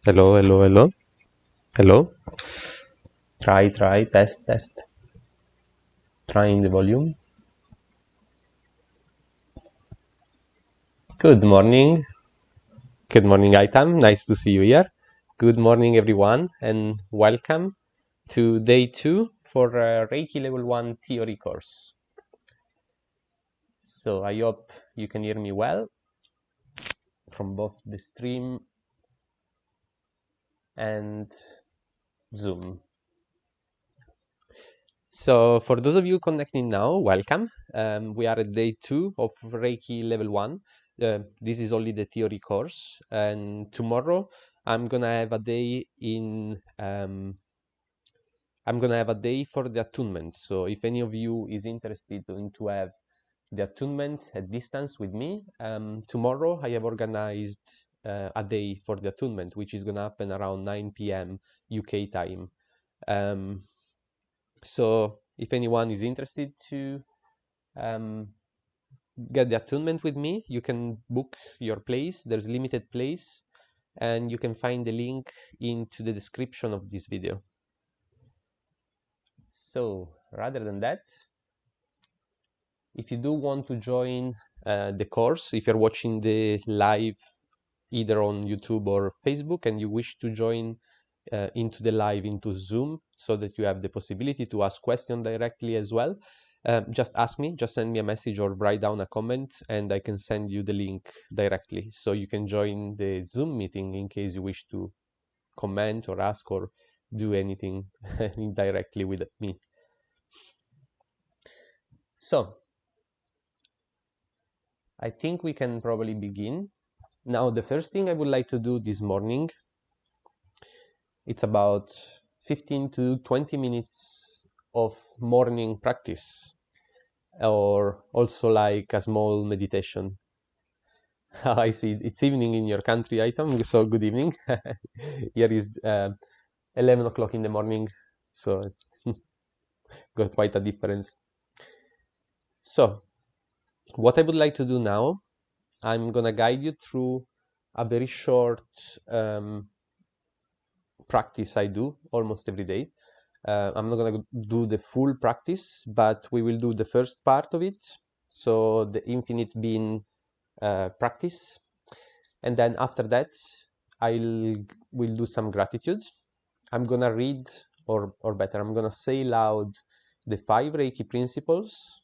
Hello, hello, hello, hello. Try, test. Trying the volume. Good morning. Good morning, Aitam. Nice to see you here. Good morning, everyone, and welcome to day 2 for Reiki Level 1 theory course. So I hope you can hear me well from both the stream and Zoom. So for those of you connecting now, welcome. We are at day 2 of Reiki Level 1. This is only the theory course, and tomorrow I'm gonna have a day for the attunement. So if any of you is interested in to have the attunement at distance with me, tomorrow I have organized a day for the attunement, which is gonna happen around 9 p.m. UK time. So if anyone is interested to get the attunement with me, you can book your place. There's limited place, and you can find the link into the description of this video. So rather than that, if you do want to join the course, if you're watching the live either on YouTube or Facebook and you wish to join into the live into Zoom so that you have the possibility to ask questions directly as well, just ask me, just send me a message or write down a comment and I can send you the link directly. So you can join the Zoom meeting in case you wish to comment or ask or do anything directly with me. So I think we can probably begin. Now, the first thing I would like to do this morning, it's about 15 to 20 minutes of morning practice, or also like a small meditation. I see it's evening in your country, Item, so good evening. Here is 11 o'clock in the morning, so got quite a difference. So what I would like to do now, I'm gonna guide you through a very short practice I do almost every day. I'm not gonna do the full practice, but we will do the first part of it, so the infinite being practice, and then after that will do some gratitude. I'm gonna read, or better, I'm gonna say loud the 5 Reiki principles,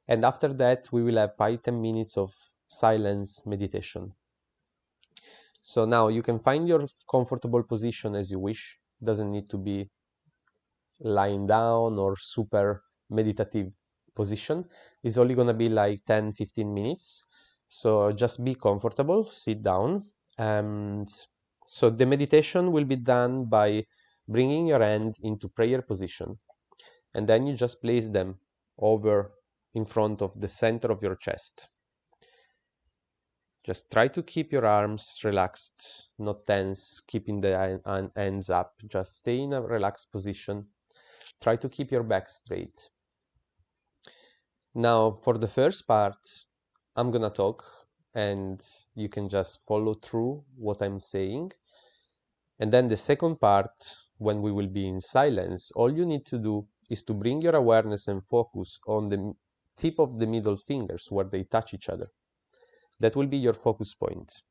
and after that we will have 5-10 minutes of silence meditation. So now you can find your comfortable position as you wish. Doesn't need to be lying down or super meditative position. It's only gonna be like 10-15 minutes. So just be comfortable, sit down. And so the meditation will be done by bringing your hand into prayer position. And then you just place them over in front of the center of your chest. Just try to keep your arms relaxed, not tense, keeping the hands up. Just stay in a relaxed position. Try to keep your back straight. Now, for the first part, I'm gonna talk and you can just follow through what I'm saying. And then the second part, when we will be in silence, all you need to do is to bring your awareness and focus on the tip of the middle fingers where they touch each other. That will be your focus point.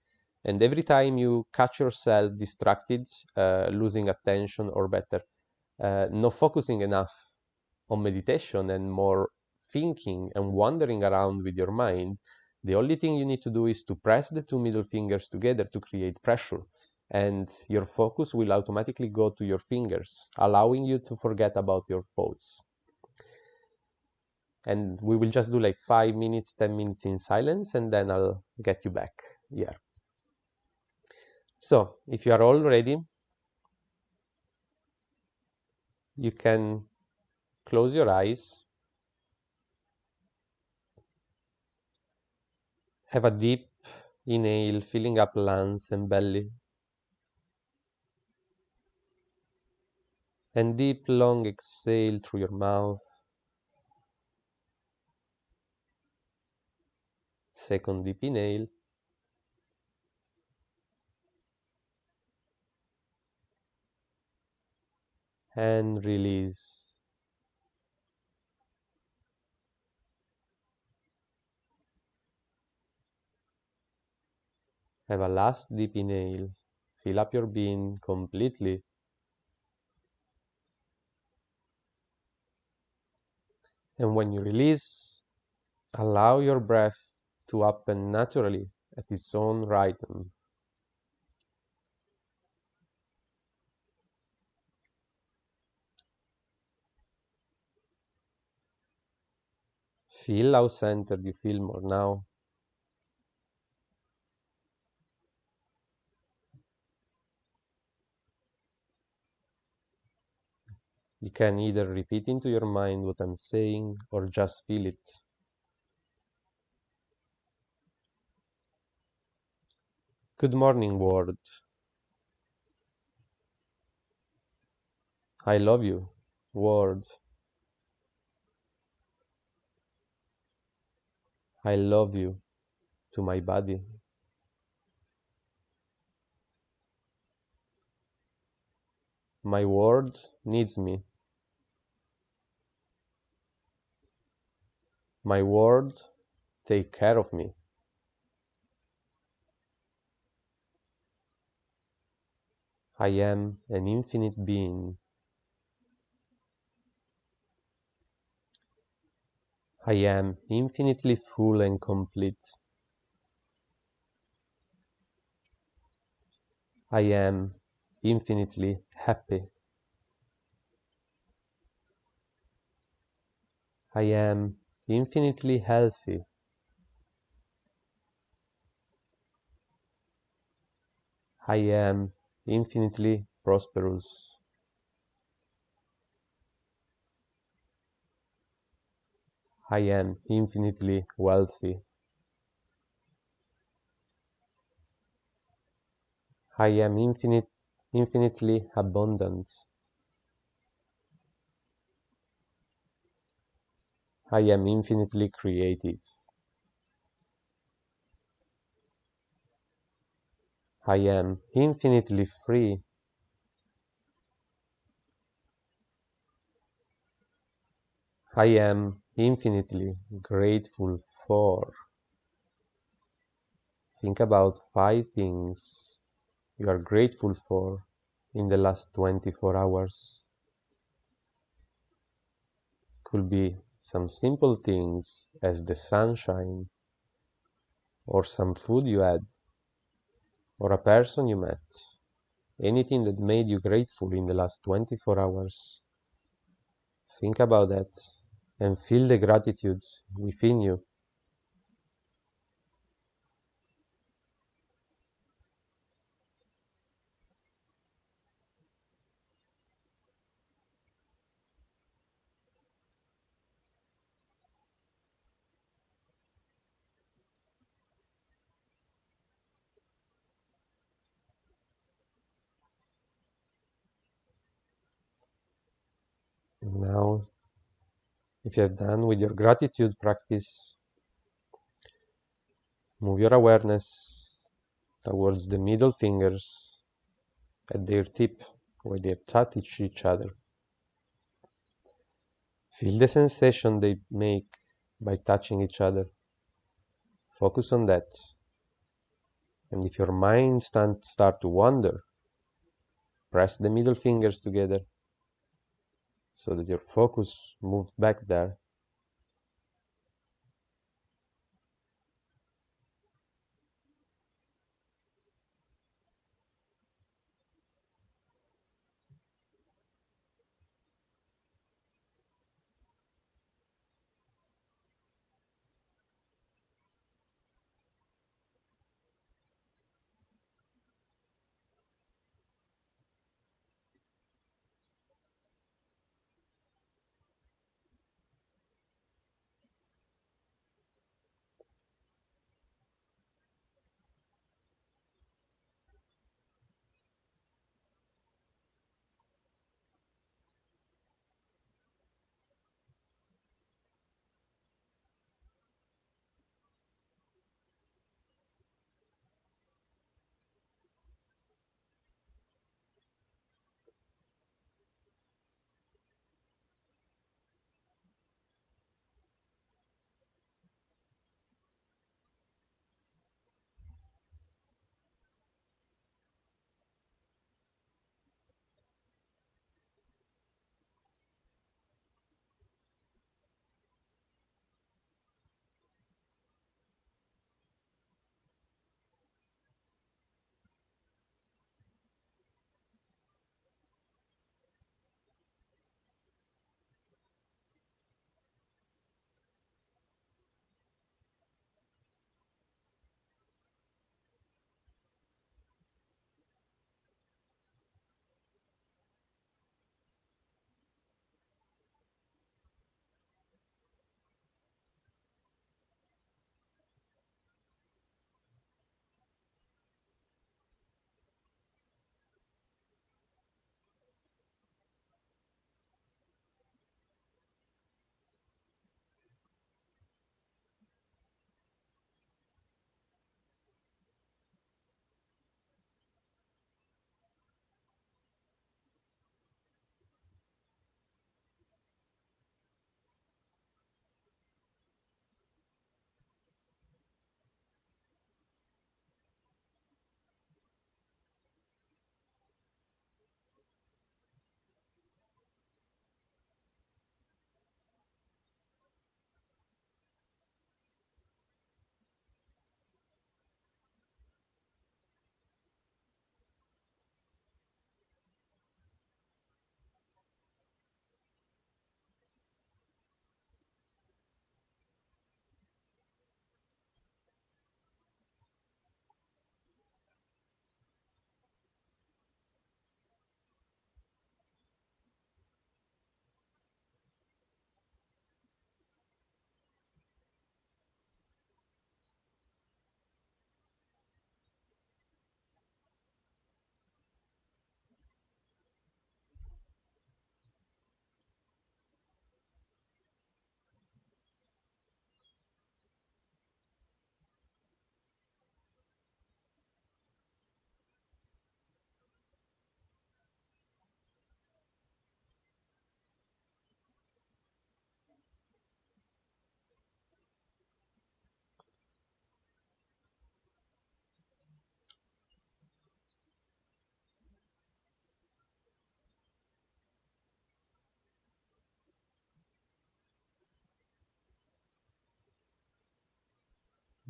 And every time you catch yourself distracted, losing attention, or better, not focusing enough on meditation and more thinking and wandering around with your mind, the only thing you need to do is to press the 2 middle fingers together to create pressure. And your focus will automatically go to your fingers, allowing you to forget about your thoughts. And we will just do like 5 minutes, 10 minutes in silence, and then I'll get you back here. So if you are all ready, you can close your eyes, have a deep inhale, filling up lungs and belly, and deep long exhale through your mouth. Second deep inhale, and release. Have a last deep inhale. Fill up your being completely. And when you release, allow your breath to happen naturally at its own rhythm. Feel how centered you feel more now. You can either repeat into your mind what I'm saying or just feel it. Good morning, world. I love you, world. I love you to my body. My world needs me. My world take care of me. I am an infinite being. I am infinitely full and complete. I am infinitely happy. I am infinitely healthy. I am infinitely prosperous. I am infinitely wealthy. I am infinitely abundant. I am infinitely creative. I am infinitely free. I am infinitely grateful for. Think about 5 things you are grateful for in the last 24 hours. Could be some simple things as the sunshine, or some food you had, or a person you met. Anything that made you grateful in the last 24 hours. Think about that and feel the gratitude within you. And now, if you're done with your gratitude practice, move your awareness towards the middle fingers at their tip where they touch each other. Feel the sensation they make by touching each other. Focus on that. And if your mind start to wander, press the middle fingers together so that your focus moves back there.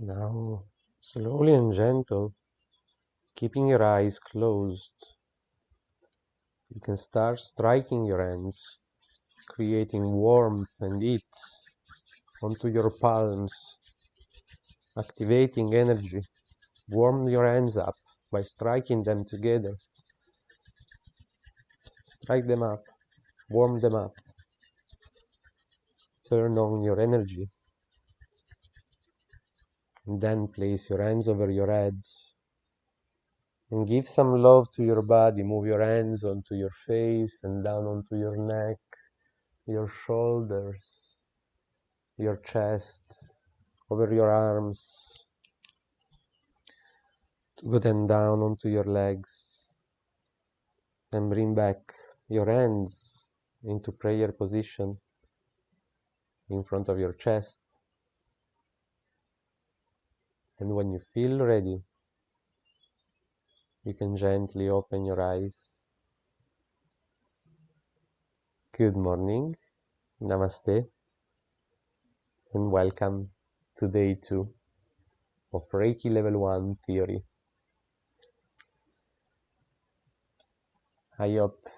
Now, slowly and gentle, keeping your eyes closed, you can start striking your hands, creating warmth and heat onto your palms, activating energy. Warm your hands up by striking them together. Strike them up, warm them up, turn on your energy, and then place your hands over your head and give some love to your body. Move your hands onto your face and down onto your neck, your shoulders, your chest, over your arms, go then down onto your legs, and bring back your hands into prayer position in front of your chest. And when you feel ready, you can gently open your eyes. Good morning, namaste, and welcome to day 2 of Reiki Level 1 theory. I hope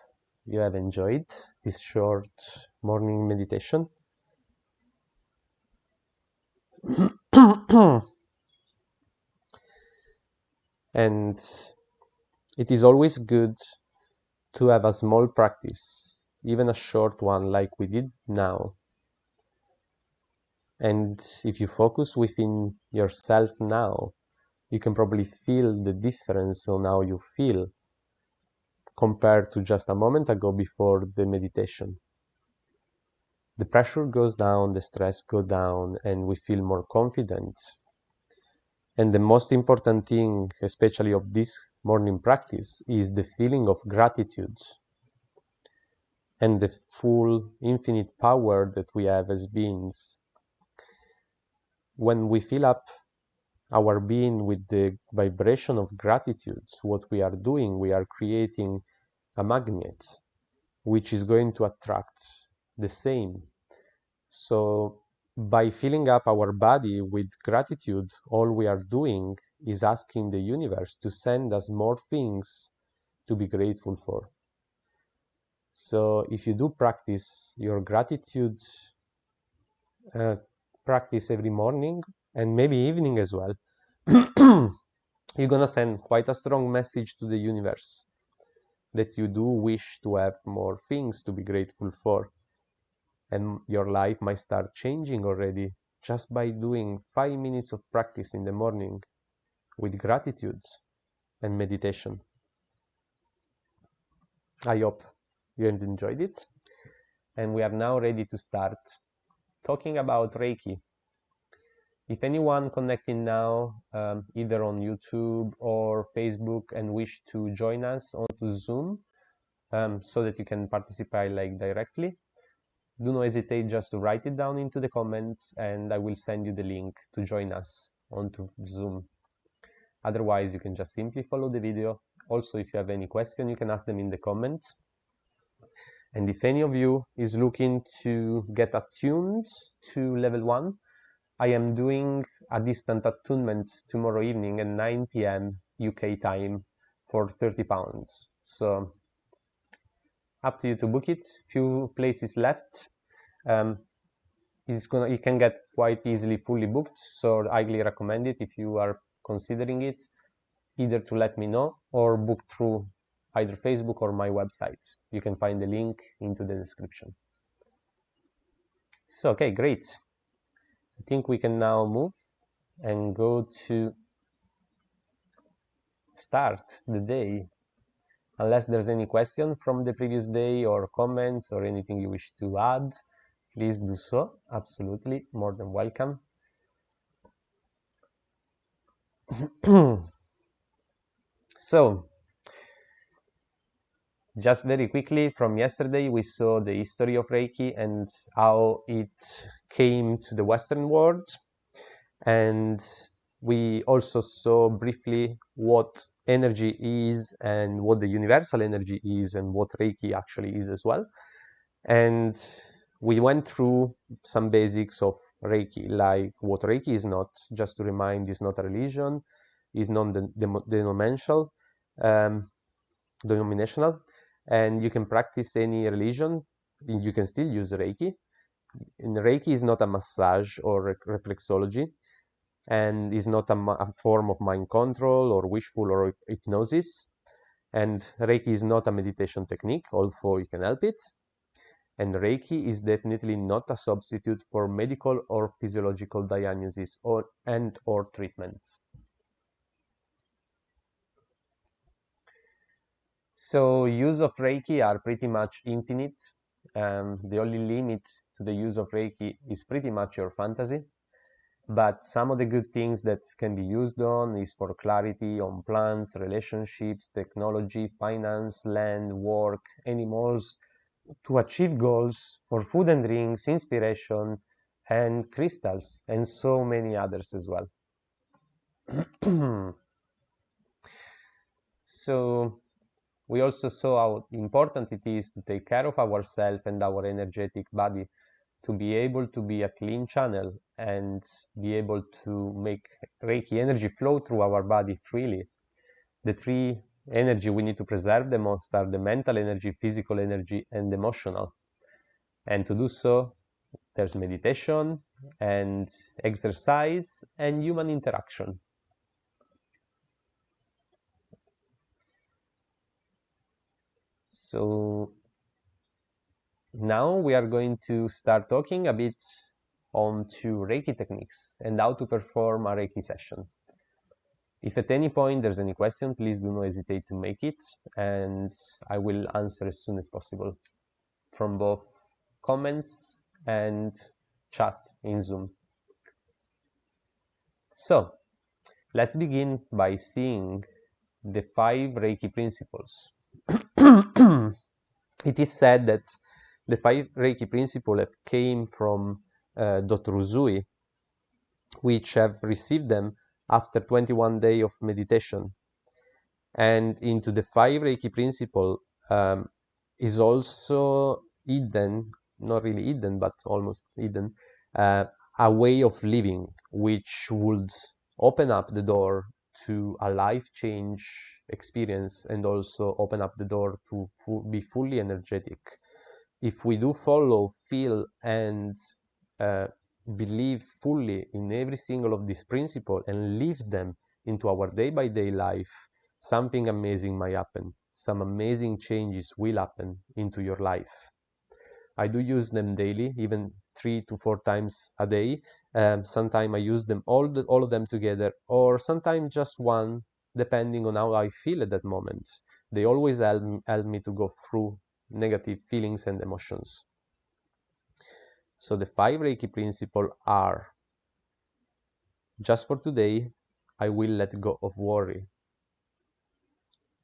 you have enjoyed this short morning meditation. And it is always good to have a small practice, even a short one like we did now. And if you focus within yourself now, you can probably feel the difference on how you feel compared to just a moment ago before the meditation. The pressure goes down, the stress goes down, and we feel more confident. And the most important thing, especially of this morning practice, is the feeling of gratitude and the full infinite power that we have as beings. When we fill up our being with the vibration of gratitude, what we are doing, we are creating a magnet which is going to attract the same. So by filling up our body with gratitude, all we are doing is asking the universe to send us more things to be grateful for. So if you do practice your gratitude practice every morning and maybe evening as well, you're gonna send quite a strong message to the universe that you do wish to have more things to be grateful for. And your life might start changing already just by doing 5 minutes of practice in the morning with gratitude and meditation. I hope you enjoyed it. And we are now ready to start talking about Reiki. If anyone connecting now, either on YouTube or Facebook, and wish to join us onto Zoom, so that you can participate like directly, do not hesitate just to write it down into the comments, and I will send you the link to join us onto Zoom. Otherwise, you can just simply follow the video. Also, if you have any question, you can ask them in the comments. And if any of you is looking to get attuned to level 1, I am doing a distant attunement tomorrow evening at 9 p.m. UK time for £30. So up to you to book it. Few places left. It can get quite easily fully booked, so I highly recommend it if you are considering it, either to let me know or book through either Facebook or my website. You can find the link into the description. So, okay, great. I think we can now move and go to start the day. Unless there's any question from the previous day or comments or anything you wish to add, please do so. Absolutely, more than welcome. So, just very quickly, from yesterday we saw the history of Reiki and how it came to the Western world, and we also saw briefly what energy is and what the universal energy is and what Reiki actually is as well. And we went through some basics of Reiki, like what Reiki is not, just to remind, is not a religion, is non-denominational, denominational, and you can practice any religion, you can still use Reiki. And Reiki is not a massage or reflexology, and is not a form of mind control or wishful or hypnosis. And Reiki is not a meditation technique, although you can help it. And Reiki is definitely not a substitute for medical or physiological diagnosis or treatments. So use of Reiki are pretty much infinite. The only limit to the use of Reiki is pretty much your fantasy. But some of the good things that can be used on is for clarity on plants, relationships, technology, finance, land, work, animals, to achieve goals, for food and drinks, inspiration, and crystals, and so many others as well. So we also saw how important it is to take care of ourselves and our energetic body, to be able to be a clean channel and be able to make Reiki energy flow through our body freely. The three energy we need to preserve the most are the mental energy, physical energy, and emotional. And to do so, there's meditation and exercise and human interaction. So now we are going to start talking a bit on to Reiki techniques and how to perform a Reiki session. If at any point there's any question, please do not hesitate to make it, and I will answer as soon as possible from both comments and chat in Zoom. So let's begin by seeing the 5 Reiki principles. It is said that the 5 Reiki principles came from Dr. Uzui, which have received them after 21 days of meditation. And into the 5 Reiki principle is also hidden, not really hidden, but almost hidden, a way of living which would open up the door to a life change experience and also open up the door to be fully energetic. If we do follow, feel, and believe fully in every single of these principles and live them into our day-by-day life, something amazing might happen. Some amazing changes will happen into your life. I do use them daily, even 3 to 4 times a day. Sometimes I use them all of them together, or sometimes just one, depending on how I feel at that moment. They always help me to go through negative feelings and emotions. So the 5 Reiki principles are: just for today, I will let go of worry.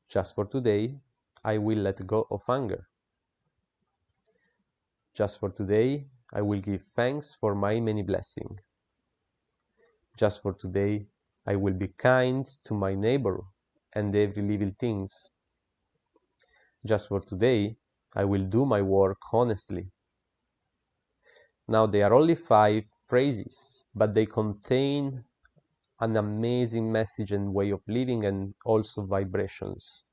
Just for today, I will let go of anger. Just for today, I will give thanks for my many blessings. Just for today, I will be kind to my neighbor and every living things. Just for today, I will do my work honestly. Now they are only 5 phrases, but they contain an amazing message and way of living and also vibrations.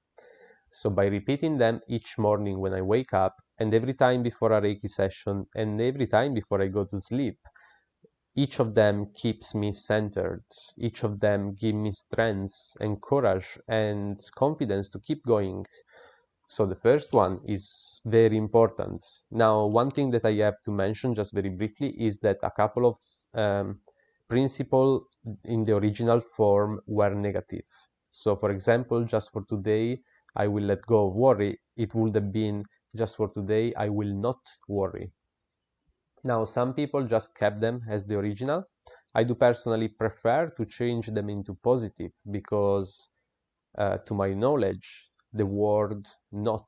So by repeating them each morning when I wake up, and every time before a Reiki session, and every time before I go to sleep, each of them keeps me centered. Each of them gives me strength and courage and confidence to keep going. So the first one is very important. Now, one thing that I have to mention just very briefly is that a couple of principles in the original form were negative. So for example, just for today, I will let go of worry. It would have been just for today, I will not worry. Now, some people just kept them as the original. I do personally prefer to change them into positive because to my knowledge, the word not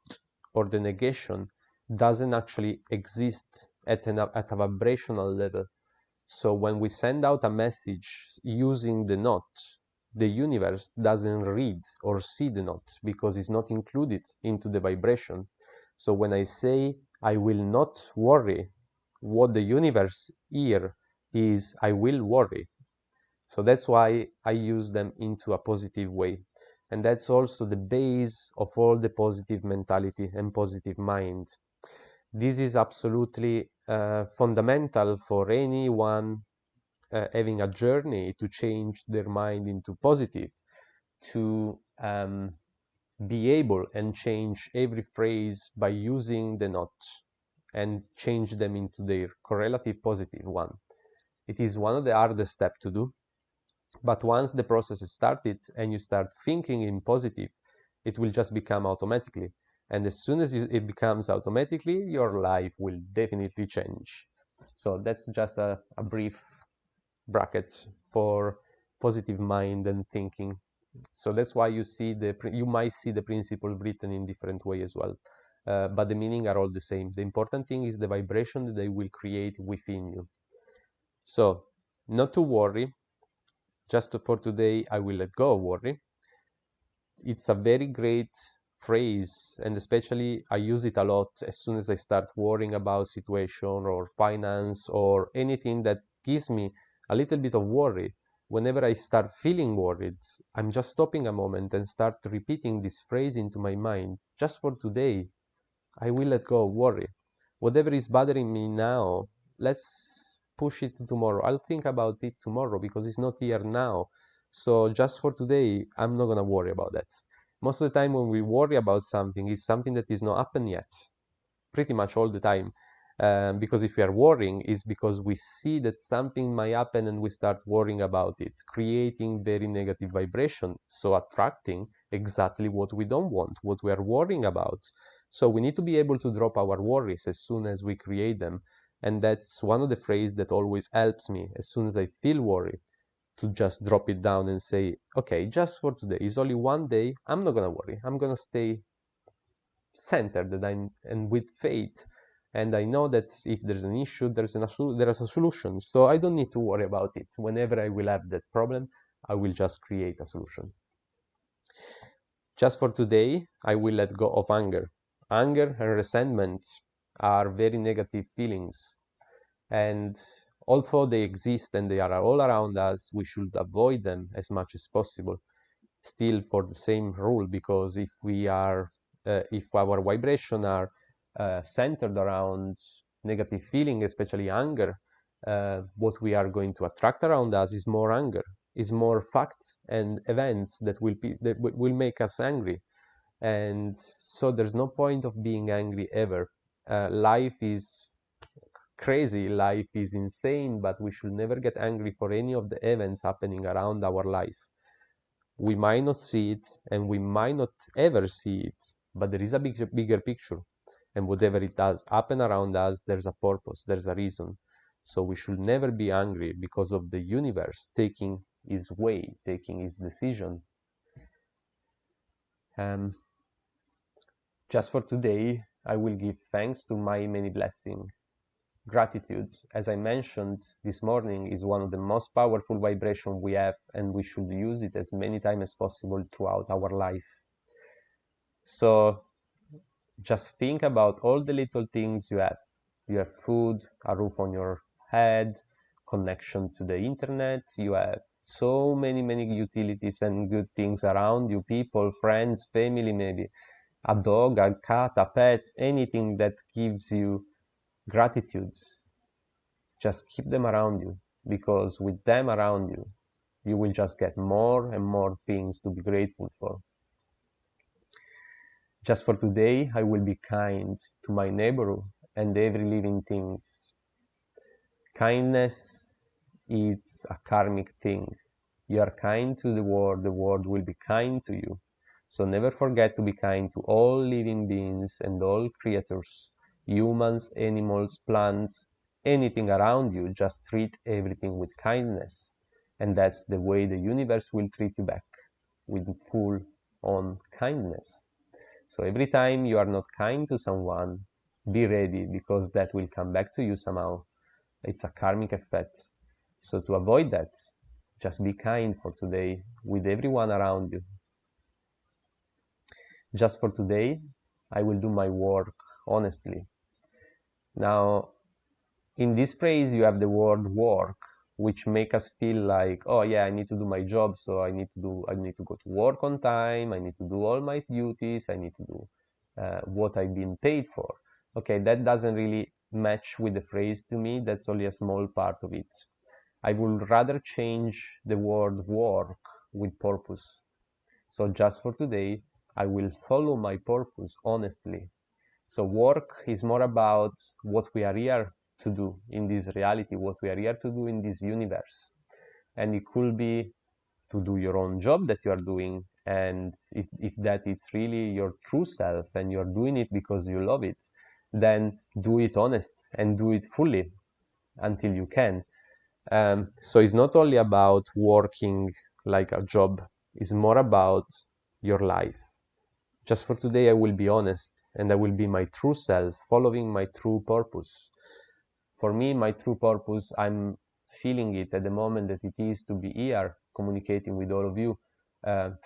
or the negation doesn't actually exist at a vibrational level. So when we send out a message using the not, the universe doesn't read or see the not because it's not included into the vibration. So when I say I will not worry, what the universe hear is I will worry. So that's why I use them into a positive way. And that's also the base of all the positive mentality and positive mind. This is absolutely fundamental for anyone having a journey to change their mind into positive, to be able and change every phrase by using the knots and change them into their correlative positive one. It is one of the hardest steps to do, but once the process is started and you start thinking in positive, it will just become automatically. And as soon as it becomes automatically, your life will definitely change. So that's just a brief bracket for positive mind and thinking. So that's why you might see the principle written in different way as well. But the meaning are all the same. The important thing is the vibration that they will create within you. So not to worry. Just for today, I will let go of worry. It's a very great phrase, and especially I use it a lot as soon as I start worrying about situation or finance or anything that gives me a little bit of worry. Whenever I start feeling worried, I'm just stopping a moment and start repeating this phrase into my mind. Just for today, I will let go of worry. Whatever is bothering me now, let's push it to tomorrow. I'll think about it tomorrow because it's not here now. So just for today, I'm not gonna worry about that. Most of the time when we worry about something, it's something that is not happened yet. Pretty much all the time. Because if we are worrying, it's because we see that something might happen and we start worrying about it, creating very negative vibration. So attracting exactly what we don't want, what we are worrying about. So we need to be able to drop our worries as soon as we create them. And that's one of the phrases that always helps me as soon as I feel worried, to just drop it down and say, okay, just for today, it's only one day, I'm not gonna worry. I'm gonna stay centered and with faith. And I know that if there's an issue, there is a solution. So I don't need to worry about it. Whenever I will have that problem, I will just create a solution. Just for today, I will let go of anger. Anger and resentment are very negative feelings. And although they exist and they are all around us, we should avoid them as much as possible. Still for the same rule, because if our vibration are centered around negative feeling, especially anger, what we are going to attract around us is more anger, is more facts and events that will make us angry. And so there's no point of being angry ever. Life is crazy, life is insane, but we should never get angry for any of the events happening around our life. We might not see it and we might not ever see it, but there is a bigger picture. And whatever it does happen around us, there's a purpose, there's a reason. So we should never be angry because of the universe taking its way, taking its decision. Just for today, I will give thanks to my many blessings. Gratitude, as I mentioned this morning, is one of the most powerful vibrations we have, and we should use it as many times as possible throughout our life. So just think about all the little things you have. You have food, a roof on your head, connection to the internet. You have so many utilities and good things around you, people, friends, family, maybe a dog, a cat, a pet, anything that gives you gratitude. Just keep them around you, because with them around you, you will just get more and more things to be grateful for. Just for today, I will be kind to my neighbor and every living thing. Kindness is a karmic thing. You are kind to the world will be kind to you. So never forget to be kind to all living beings and all creatures, humans, animals, plants, anything around you. Just treat everything with kindness. And that's the way the universe will treat you back, with full on kindness. So every time you are not kind to someone, be ready, because that will come back to you somehow. It's a karmic effect. So to avoid that, just be kind for today with everyone around you. Just for today, I will do my work honestly. Now, In this phrase, you have the word work, which make us feel like, oh yeah, I need to do my job, so I need to go to work on time, I need to do all my duties, I need to do what I've been paid for. Okay, that doesn't really match with the phrase to me. That's only a small part of it. I would rather change the word work with purpose. So just for today, I will follow my purpose honestly. So work is more about what we are here to do in this reality, what we are here to do in this universe. And it could be to do your own job that you are doing. And if that is really your true self and you're doing it because you love it, then do it honest and do it fully until you can. So it's not only about working like a job, it's more about your life. Just for today, I will be honest and I will be my true self, following my true purpose. For me, my true purpose, I'm feeling it at the moment that it is to be here, communicating with all of you,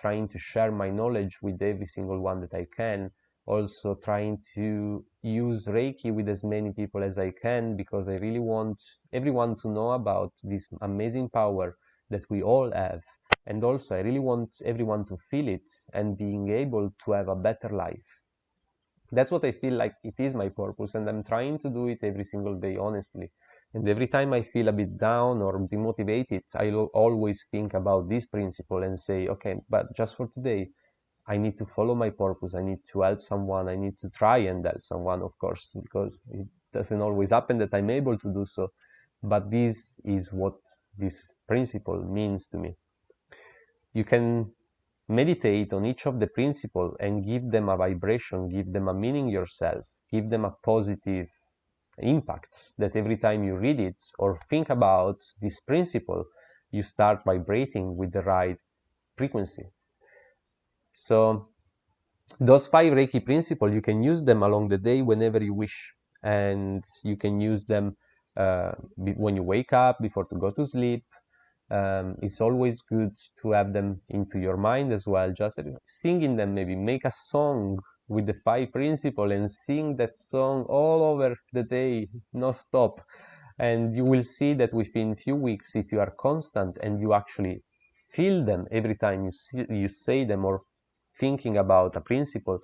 trying to share my knowledge with every single one that I can. Also trying to use Reiki with as many people as I can, because I really want everyone to know about this amazing power that we all have. And also, I really want everyone to feel it and being able to have a better life. That's what I feel like it is my purpose, and I'm trying to do it every single day, honestly. And every time I feel a bit down or demotivated, I always think about this principle and say, okay, but just for today, I need to follow my purpose. I need to help someone. I need to try and help someone, of course, because it doesn't always happen that I'm able to do so. But this is what this principle means to me. You can meditate on each of the principles and give them a vibration, give them a meaning yourself, give them a positive impact, that every time you read it or think about this principle, you start vibrating with the right frequency. So those 5 Reiki principles, you can use them along the day whenever you wish. And you can use them when you wake up, before to go to sleep. It's always good to have them into your mind as well, just singing them. Maybe make a song with the 5 principles and sing that song all over the day, no stop. And you will see that within few weeks, if you are constant and you actually feel them every time you say them or thinking about a principle,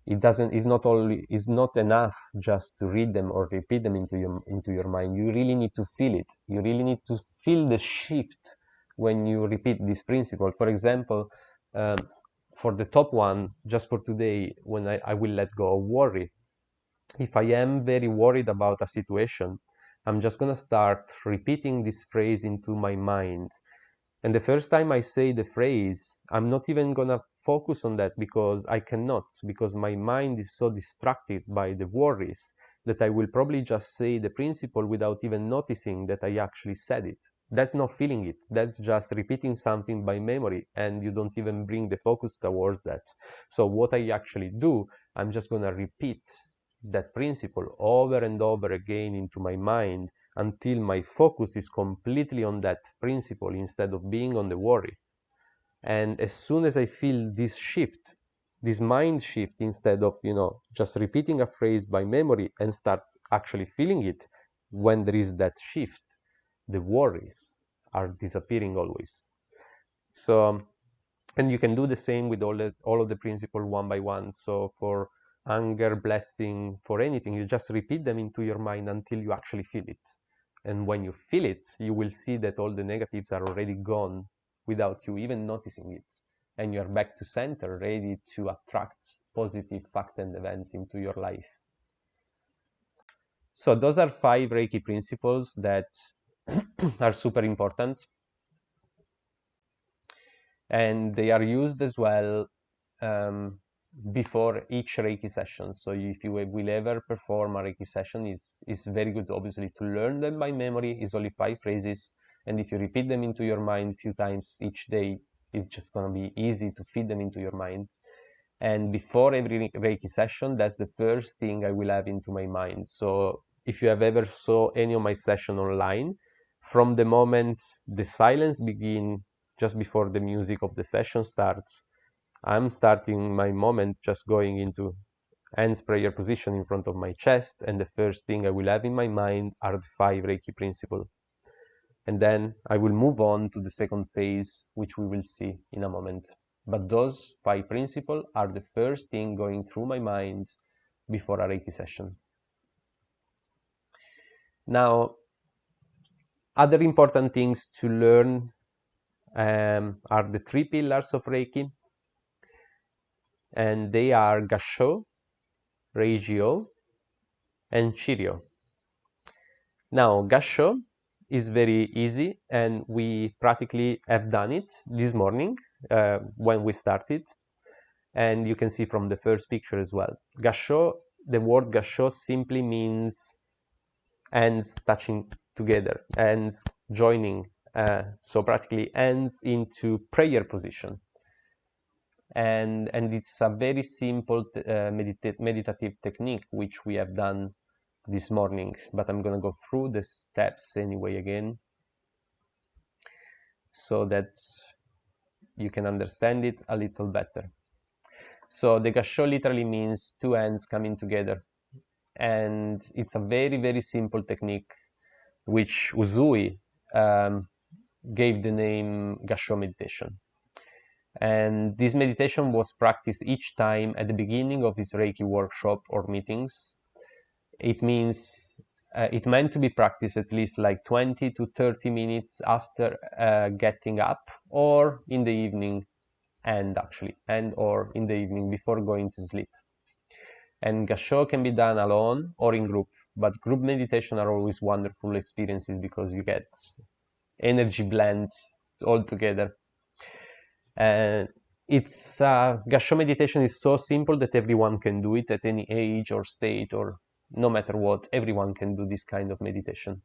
it's not enough just to read them or repeat them into your mind. You really need to feel it. You really need to feel the shift when you repeat this principle. For example, for the top one, just for today, when I will let go of worry. If I am very worried about a situation, I'm just gonna start repeating this phrase into my mind. And the first time I say the phrase, I'm not even gonna focus on that, because I cannot, because my mind is so distracted by the worries that I will probably just say the principle without even noticing that I actually said it. That's not feeling it. That's just repeating something by memory, and you don't even bring the focus towards that. So what I actually do, I'm just gonna repeat that principle over and over again into my mind until my focus is completely on that principle instead of being on the worry. And as soon as I feel this shift, this mind shift, instead of, just repeating a phrase by memory, and start actually feeling it, when there is that shift, the worries are disappearing always. So, and you can do the same with all of the principles one by one. So for anger, blessing, for anything, you just repeat them into your mind until you actually feel it. And when you feel it, you will see that all the negatives are already gone without you even noticing it. And you're back to center, ready to attract positive facts and events into your life. So those are 5 Reiki principles that are super important. And they are used as well before each Reiki session. So if you will ever perform a Reiki session, it's very good, obviously, to learn them by memory. It's only 5 phrases, and if you repeat them into your mind a few times each day, it's just going to be easy to feed them into your mind. And before every Reiki session, that's the first thing I will have into my mind. So if you have ever saw any of my session online, from the moment the silence begins, just before the music of the session starts, I'm starting my moment just going into hands prayer position in front of my chest, and the first thing I will have in my mind are the 5 Reiki principles. And then I will move on to the second phase, which we will see in a moment. But those 5 principles are the first thing going through my mind before a Reiki session. Now, other important things to learn are the 3 pillars of Reiki, and they are Gassho, Reiki, and Shiryo. Now, Gassho is very easy, and we practically have done it this morning when we started, and you can see from the first picture as well. Gassho, the word Gassho simply means hands touching together, hands joining, so practically hands into prayer position. And it's a very simple meditative technique which we have done this morning, but I'm gonna go through the steps anyway again so that you can understand it a little better. So the Gassho literally means 2 hands coming together, and it's a very, very simple technique which Usui gave the name Gassho meditation. And this meditation was practiced each time at the beginning of his Reiki workshop or meetings. It meant to be practiced at least like 20 to 30 minutes after getting up, or in the evening, or in the evening before going to sleep. And Gassho can be done alone or in group, but group meditation are always wonderful experiences because you get energy blend all together. And Gassho meditation is so simple that everyone can do it at any age or state, or no matter what, everyone can do this kind of meditation.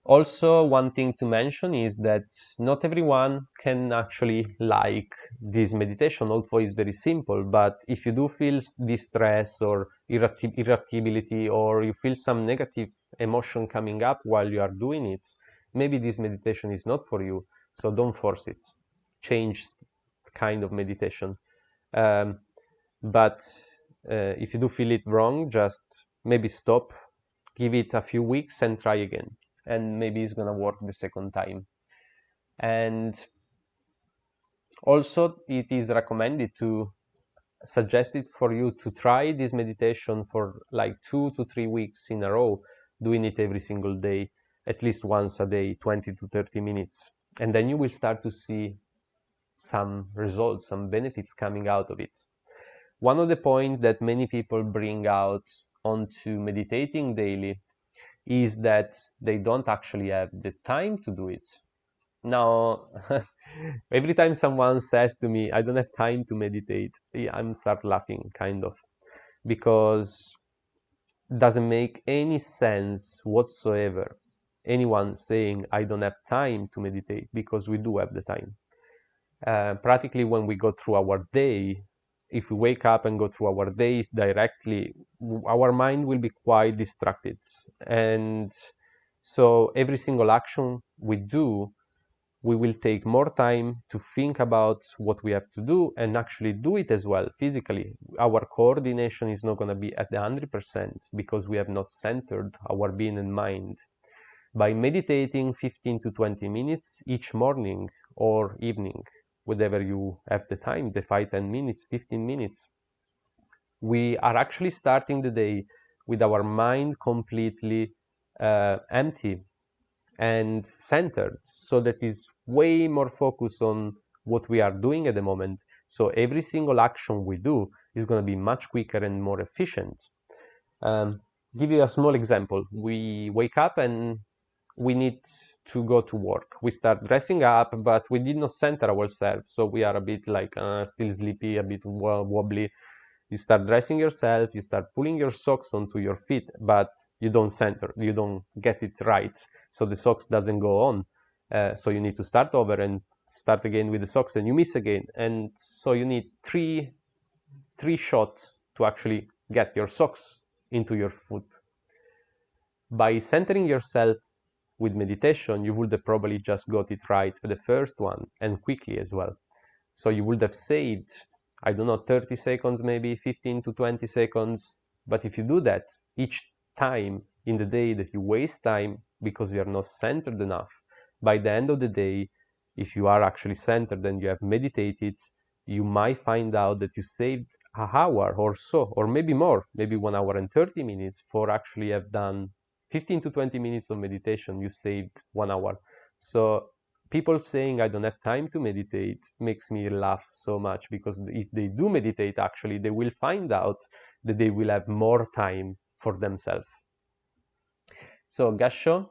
Also, one thing to mention is that not everyone can actually like this meditation, although it's very simple. But if you do feel distress or irritability, or you feel some negative emotion coming up while you are doing it, maybe this meditation is not for you. So don't force it. Change kind of meditation. But if you do feel it wrong, just maybe stop, give it a few weeks and try again. And maybe it's gonna work the second time. And also it is recommended to suggest it for you to try this meditation for like 2 to 3 weeks in a row, doing it every single day, at least once a day, 20 to 30 minutes. And then you will start to see some results, some benefits coming out of it. One of the points that many people bring out onto meditating daily is that they don't actually have the time to do it. Now, every time someone says to me, I don't have time to meditate, I'm start laughing, kind of, because it doesn't make any sense whatsoever, anyone saying, I don't have time to meditate, because we do have the time. Practically, when we go through our day, if we wake up and go through our days directly, our mind will be quite distracted. And so every single action we do, we will take more time to think about what we have to do and actually do it as well physically. Our coordination is not going to be at 100% because we have not centered our being and mind. By meditating 15 to 20 minutes each morning or evening, whatever you have the time, the 5-10 minutes, 15 minutes, we are actually starting the day with our mind completely empty and centered, so that is way more focused on what we are doing at the moment. So every single action we do is going to be much quicker and more efficient. Give you a small example. We wake up and we need to go to work. We start dressing up, but we did not center ourselves, so we are a bit like still sleepy, a bit wobbly. You start dressing yourself, you start pulling your socks onto your feet, but you don't center, you don't get it right, so the socks doesn't go on. So you need to start over and start again with the socks, and you miss again, and so you need three shots to actually get your socks into your foot. By centering yourself with meditation, you would have probably just got it right for the first one, and quickly as well. So you would have saved I don't know, 30 seconds, maybe 15 to 20 seconds. But if you do that each time in the day that you waste time because you are not centered enough, by the end of the day, if you are actually centered and you have meditated, you might find out that you saved an hour or so, or maybe more, maybe 1 hour and 30 minutes for actually have done 15 to 20 minutes of meditation. You saved 1 hour. So people saying I don't have time to meditate makes me laugh so much, because if they do meditate, actually, they will find out that they will have more time for themselves. So Gasho,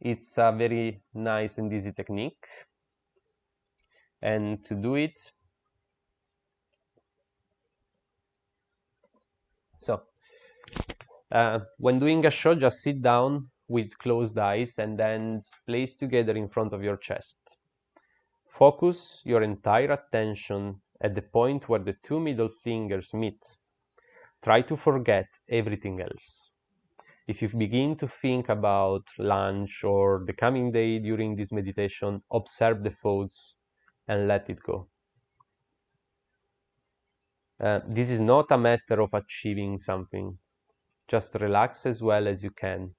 it's a very nice and easy technique. And to do it, so when doing Gasho, just sit down with closed eyes and hands placed together in front of your chest. Focus your entire attention at the point where the two middle fingers meet. Try to forget everything else. If you begin to think about lunch or the coming day during this meditation, observe the thoughts and let it go. This is not a matter of achieving something. Just relax as well as you can.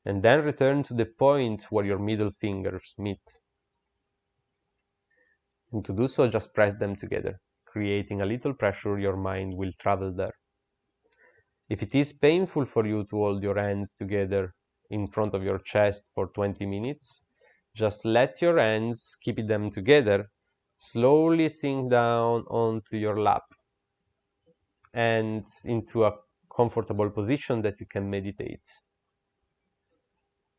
And then return to the point where your middle fingers meet. And to do so, just press them together. Creating a little pressure, your mind will travel there. If it is painful for you to hold your hands together in front of your chest for 20 minutes, just let your hands keep them together, slowly sink down onto your lap and into a comfortable position that you can meditate.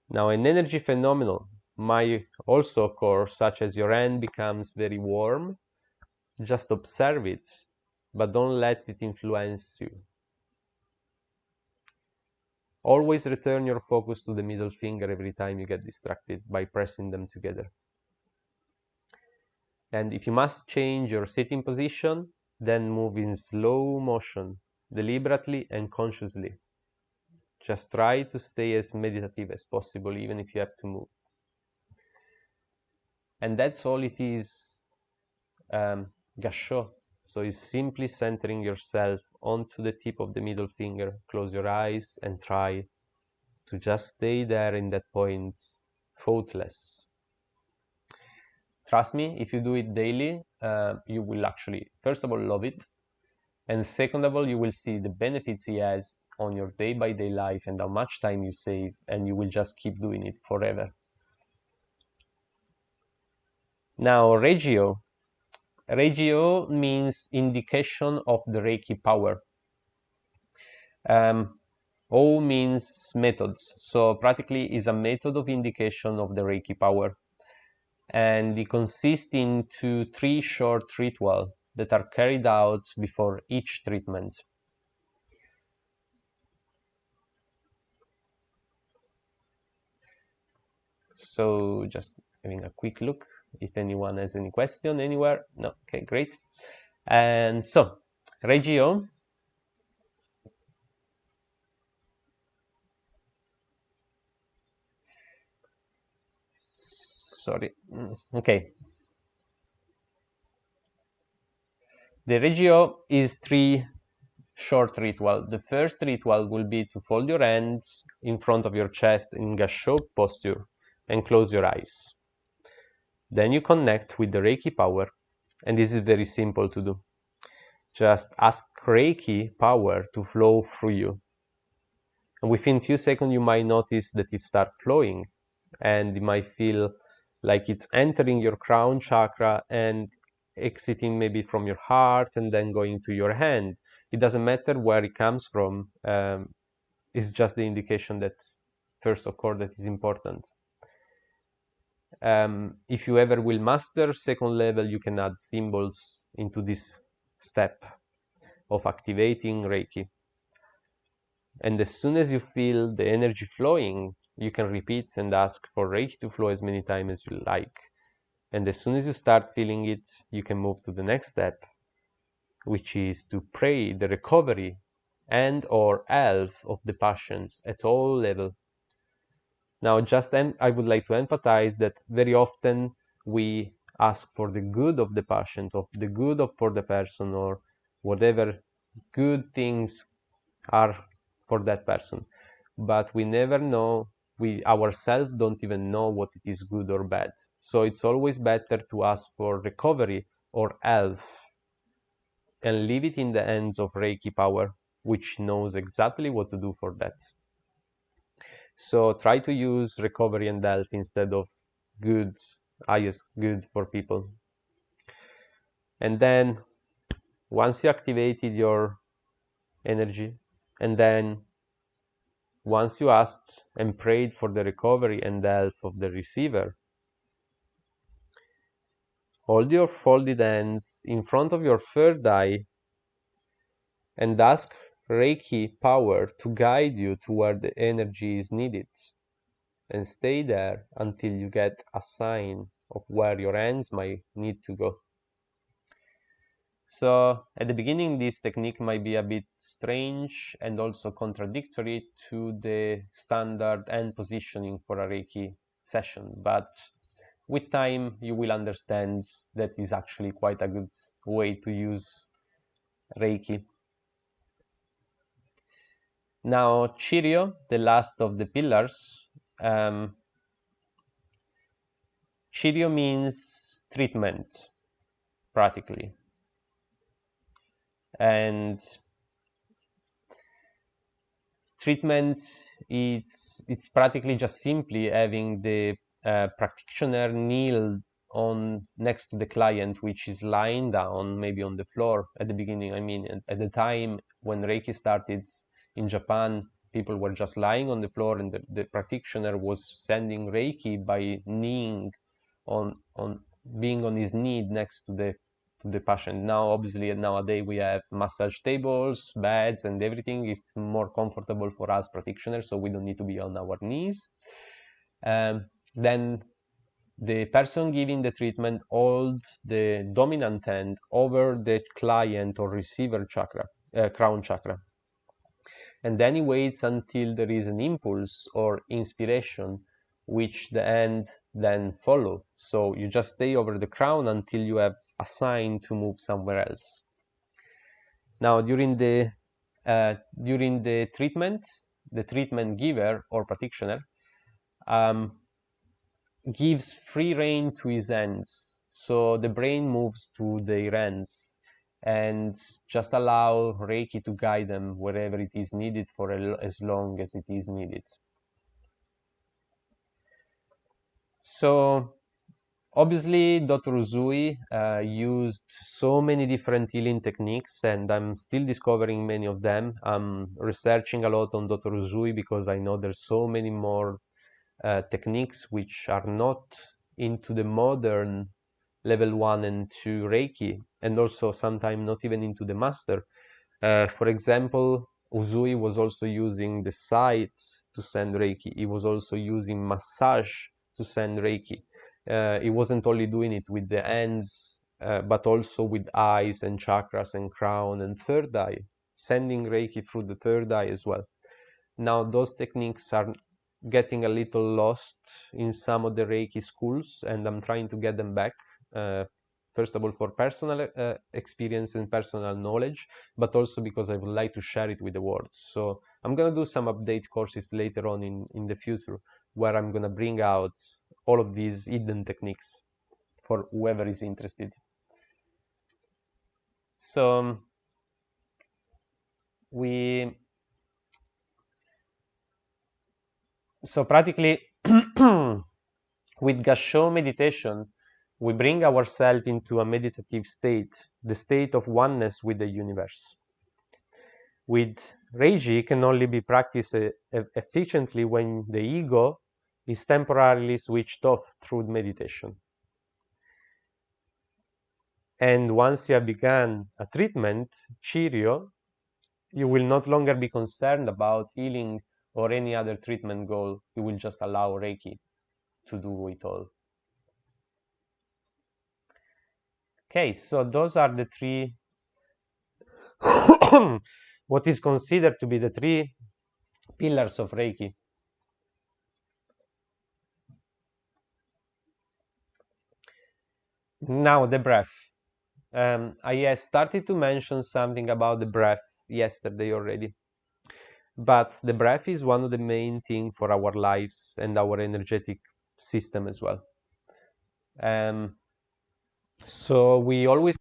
Now, an energy phenomenon might also occur, such as your hand becomes very warm. Just observe it, but don't let it influence you. Always return your focus to the middle finger every time you get distracted by pressing them together. And if you must change your sitting position, then move in slow motion, deliberately and consciously. Just try to stay as meditative as possible, even if you have to move. And that's all it is, Gasho. So it's simply centering yourself onto the tip of the middle finger. Close your eyes and try to just stay there in that point, thoughtless. Trust me, if you do it daily, you will actually, first of all, love it. And second of all, you will see the benefits it has on your day-by-day life and how much time you save, and you will just keep doing it forever. Now, Regio. Regio means indication of the Reiki power. O means methods, so practically is a method of indication of the Reiki power. And it consists into 3 short rituals that are carried out before each treatment. So just having a quick look if anyone has any question anywhere. No, okay, great. And so, Regio, sorry, okay. The Regio is 3 short ritual. The first ritual will be to fold your hands in front of your chest in Gasho posture and close your eyes. Then you connect with the Reiki power, and this is very simple to do. Just ask Reiki power to flow through you. And within a few seconds, you might notice that it starts flowing, and you might feel like it's entering your crown chakra and exiting maybe from your heart and then going to your hand. It doesn't matter where it comes from. It's just the indication that first occurred that is important. If you ever will master second level, you can add symbols into this step of activating Reiki. And as soon as you feel the energy flowing, you can repeat and ask for Reiki to flow as many times as you like. And as soon as you start feeling it, you can move to the next step, which is to pray the recovery and or health of the patients at all levels. Now, I would like to emphasize that very often we ask for the good of the patient, of the good of for the person, or whatever good things are for that person. But we never know, we ourselves don't even know what it is good or bad. So it's always better to ask for recovery or health and leave it in the hands of Reiki power, which knows exactly what to do for that. So try to use recovery and health instead of good, highest good for people. And then once you activated your energy, and then once you asked and prayed for the recovery and health of the receiver, hold your folded hands in front of your third eye and ask Reiki power to guide you to where the energy is needed. And stay there until you get a sign of where your hands might need to go. So at the beginning, this technique might be a bit strange and also contradictory to the standard hand positioning for a Reiki session, but with time you will understand that is actually quite a good way to use Reiki. Now, Chiryo, the last of the pillars, Chiryo means treatment, practically. And treatment, it's practically just simply having the practitioner kneel on next to the client, which is lying down, maybe on the floor at the beginning. I mean, at the time when Reiki started in Japan, people were just lying on the floor, and the practitioner was sending Reiki by kneeling on being on his knee next to the patient. Now, obviously, nowadays we have massage tables, beds, and everything is more comfortable for us practitioners, so we don't need to be on our knees. Then the person giving the treatment holds the dominant hand over the client or receiver chakra, crown chakra. And then he waits until there is an impulse or inspiration, which the hand then follow. So you just stay over the crown until you have a sign to move somewhere else. Now, during the treatment, the treatment giver or practitioner gives free rein to his hands, so the brain moves to their hands and just allow Reiki to guide them wherever it is needed for as long as it is needed. So obviously Dr. Uzui used so many different healing techniques, and I'm still discovering many of them. I'm researching a lot on Dr. Uzui because I know there's so many more techniques which are not into the modern level 1 and 2 Reiki, and also sometimes not even into the master. For example, Uzui was also using the sights to send Reiki. He was also using massage to send Reiki. He wasn't only doing it with the hands, but also with eyes and chakras and crown and third eye, sending Reiki through the third eye as well. Now, those techniques are getting a little lost in some of the Reiki schools, and I'm trying to get them back. First of all, for personal experience and personal knowledge, but also because I would like to share it with the world. So I'm going to do some update courses later on in the future, where I'm going to bring out all of these hidden techniques for whoever is interested. So practically with Gassho meditation, we bring ourselves into a meditative state, the state of oneness with the universe. With Reiki, can only be practiced efficiently when the ego is temporarily switched off through meditation. And once you have begun a treatment, Chiryo, you will not longer be concerned about healing or any other treatment goal. You will just allow Reiki to do it all. Okay, so those are the three, what is considered to be the three pillars of Reiki. Now the breath. I started to mention something about the breath yesterday already, but the breath is one of the main thing for our lives and our energetic system as well. Um, so we always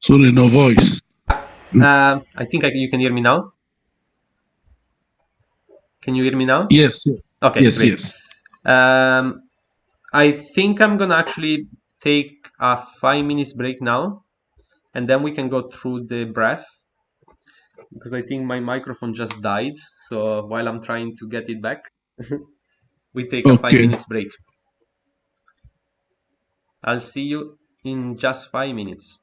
Sorry, no voice. I think you can hear me now. Can you hear me now? Yes, Okay, yes, great. yes. Um, I think I'm gonna actually take a 5 minutes break now, and then we can go through the breath because I think my microphone just died. So while I'm trying to get it back, we take a five Okay. minutes break. I'll see you in just 5 minutes.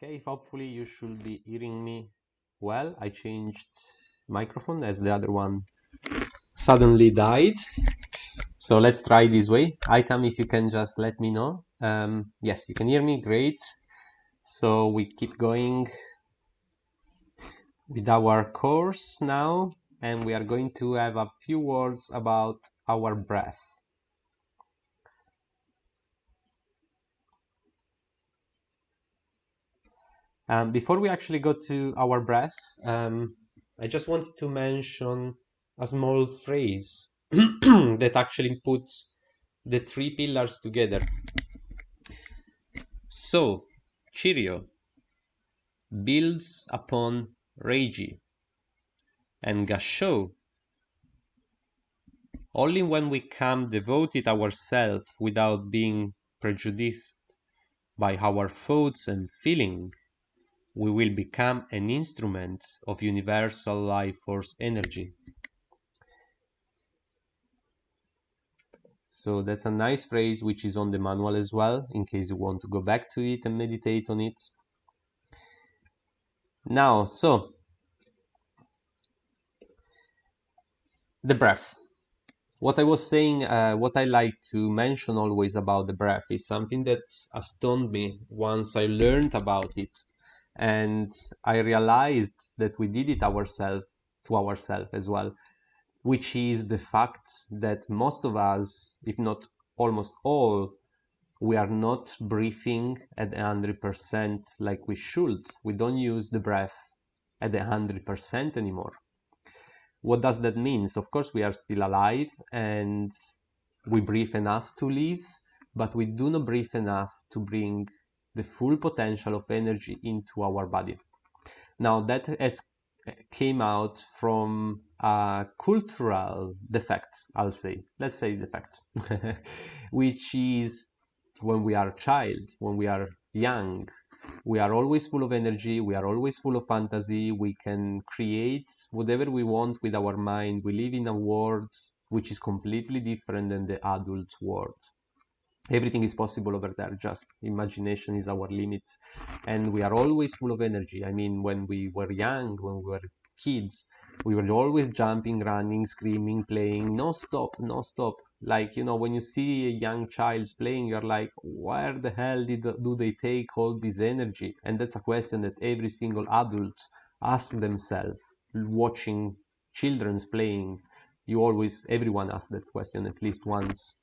Okay, hopefully you should be hearing me well. I changed microphone as the other one suddenly died. So let's try this way. Item, if you can just let me know. Yes, you can hear me, great. So we keep going with our course now, and we are going to have a few words about our breath. Before we actually go to our breath, I just wanted to mention a small phrase that actually puts the three pillars together. So, Cheerio builds upon Reiki and Gasho only when we come devoted ourselves without being prejudiced by our thoughts and feelings, we will become an instrument of universal life force energy. So that's a nice phrase which is on the manual as well, in case you want to go back to it and meditate on it. Now, so the breath. What I was saying, what I like to mention always about the breath is something that astonished me once I learned about it, and I realized that we did it ourselves to ourselves as well, which is the fact that most of us, if not almost all, we are not breathing at 100% like we should. We don't use the breath at 100% anymore. What does that mean? Of course, we are still alive and we breathe enough to live, but we do not breathe enough to bring the full potential of energy into our body. Now, that has came out from a cultural defect, I'll say. Let's say defect, which is when we are a child, when we are young, we are always full of energy, we are always full of fantasy, we can create whatever we want with our mind. We live in a world which is completely different than the adult world. Everything is possible over there, just imagination is our limit, and we are always full of energy. I mean, when we were young, when we were kids, we were always jumping, running, screaming, playing, no stop, no stop. Like, you know, when you see a young child playing, you're like, where the hell do they take all this energy? And that's a question that every single adult asks themselves watching children's playing. Everyone asks that question at least once.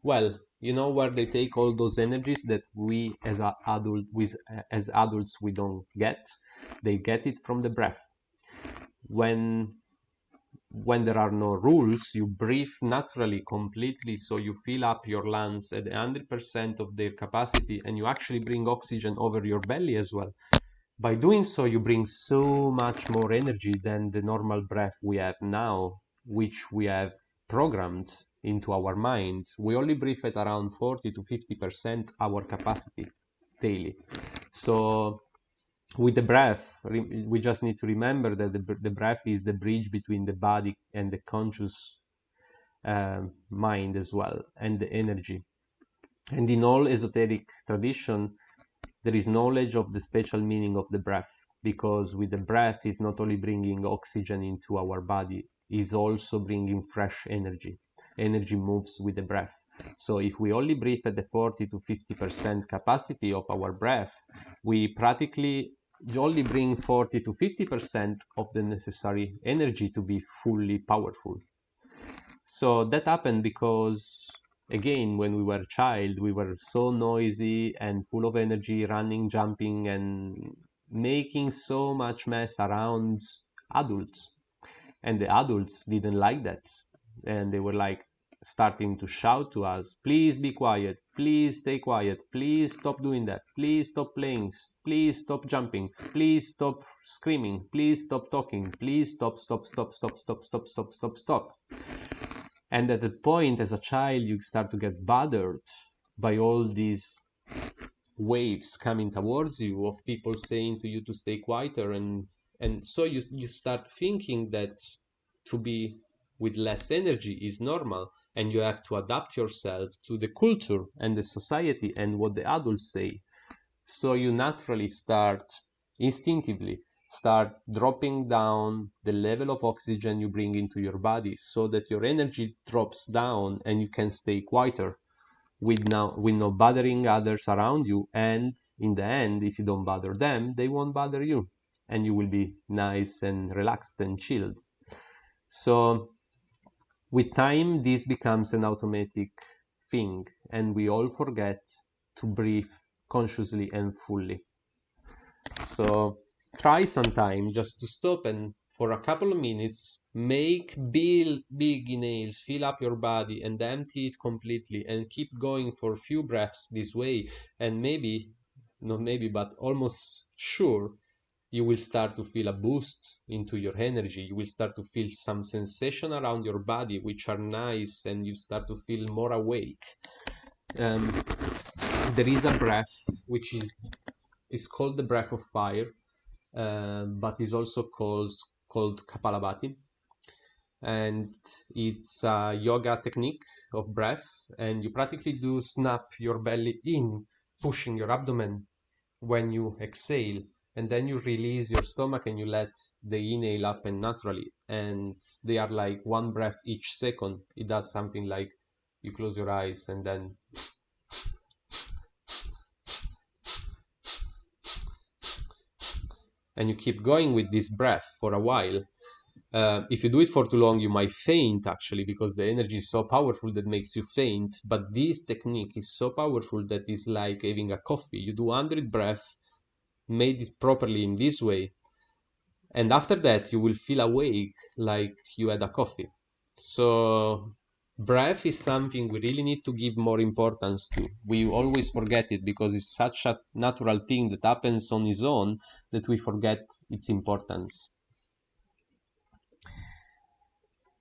Well, you know where they take all those energies that we as adults we don't get? They get it from the breath. When there are no rules, you breathe naturally, completely, so you fill up your lungs at 100% of their capacity, and you actually bring oxygen over your belly as well. By doing so, you bring so much more energy than the normal breath we have now, which we have programmed into our mind. We only breathe at around 40 to 50% our capacity daily. So with the breath, we just need to remember that the breath is the bridge between the body and the conscious mind as well, and the energy. And in all esoteric tradition, there is knowledge of the special meaning of the breath, because with the breath is not only bringing oxygen into our body, is also bringing fresh energy. Energy moves with the breath. So if we only breathe at the 40 to 50% capacity of our breath, we practically only bring 40 to 50% of the necessary energy to be fully powerful. So that happened because, again, when we were a child, we were so noisy and full of energy, running, jumping, and making so much mess around adults. And the adults didn't like that. And they were like starting to shout to us, please be quiet, please stay quiet, please stop doing that, please stop playing, please stop jumping, please stop screaming, please stop talking, please stop. And at that point, as a child, you start to get bothered by all these waves coming towards you of people saying to you to stay quieter, and so you start thinking that to be with less energy is normal, and you have to adapt yourself to the culture and the society and what the adults say. So you naturally instinctively start dropping down the level of oxygen you bring into your body so that your energy drops down and you can stay quieter with no bothering others around you. And in the end, if you don't bother them, they won't bother you. And you will be nice and relaxed and chilled. So with time, this becomes an automatic thing, and we all forget to breathe consciously and fully. So try sometime just to stop and for a couple of minutes, make big inhales, fill up your body and empty it completely and keep going for a few breaths this way. And maybe, not maybe, but almost sure, you will start to feel a boost into your energy. You will start to feel some sensation around your body, which are nice, and you start to feel more awake. There is a breath which is called the breath of fire, but is also called Kapalabhati. And it's a yoga technique of breath, and you practically do snap your belly in, pushing your abdomen when you exhale, and then you release your stomach and you let the inhale happen naturally, and they are like one breath each second. It does something like you close your eyes and then and you keep going with this breath for a while. If you do it for too long, you might faint actually, because the energy is so powerful that makes you faint. But this technique is so powerful that it's like having a coffee. You do 100 breaths, made it properly in this way, and after that you will feel awake like you had a coffee. So breath is something we really need to give more importance to. We always forget it because it's such a natural thing that happens on its own that we forget its importance.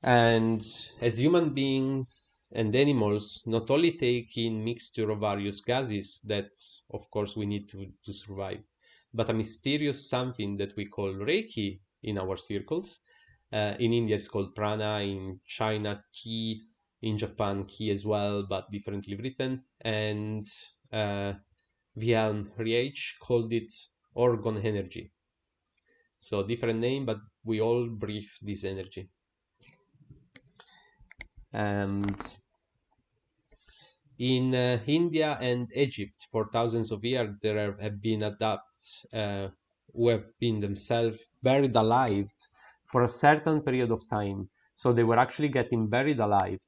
And as human beings and animals not only take in mixture of various gases that of course we need to survive, but a mysterious something that we call Reiki in our circles. In India it's called prana, in China Ki, in Japan Ki as well, but differently written, and Vian Riech called it orgon energy. So different name, but we all breathe this energy. And in India and Egypt, for thousands of years, there have been adepts who have been themselves buried alive for a certain period of time. So they were actually getting buried alive.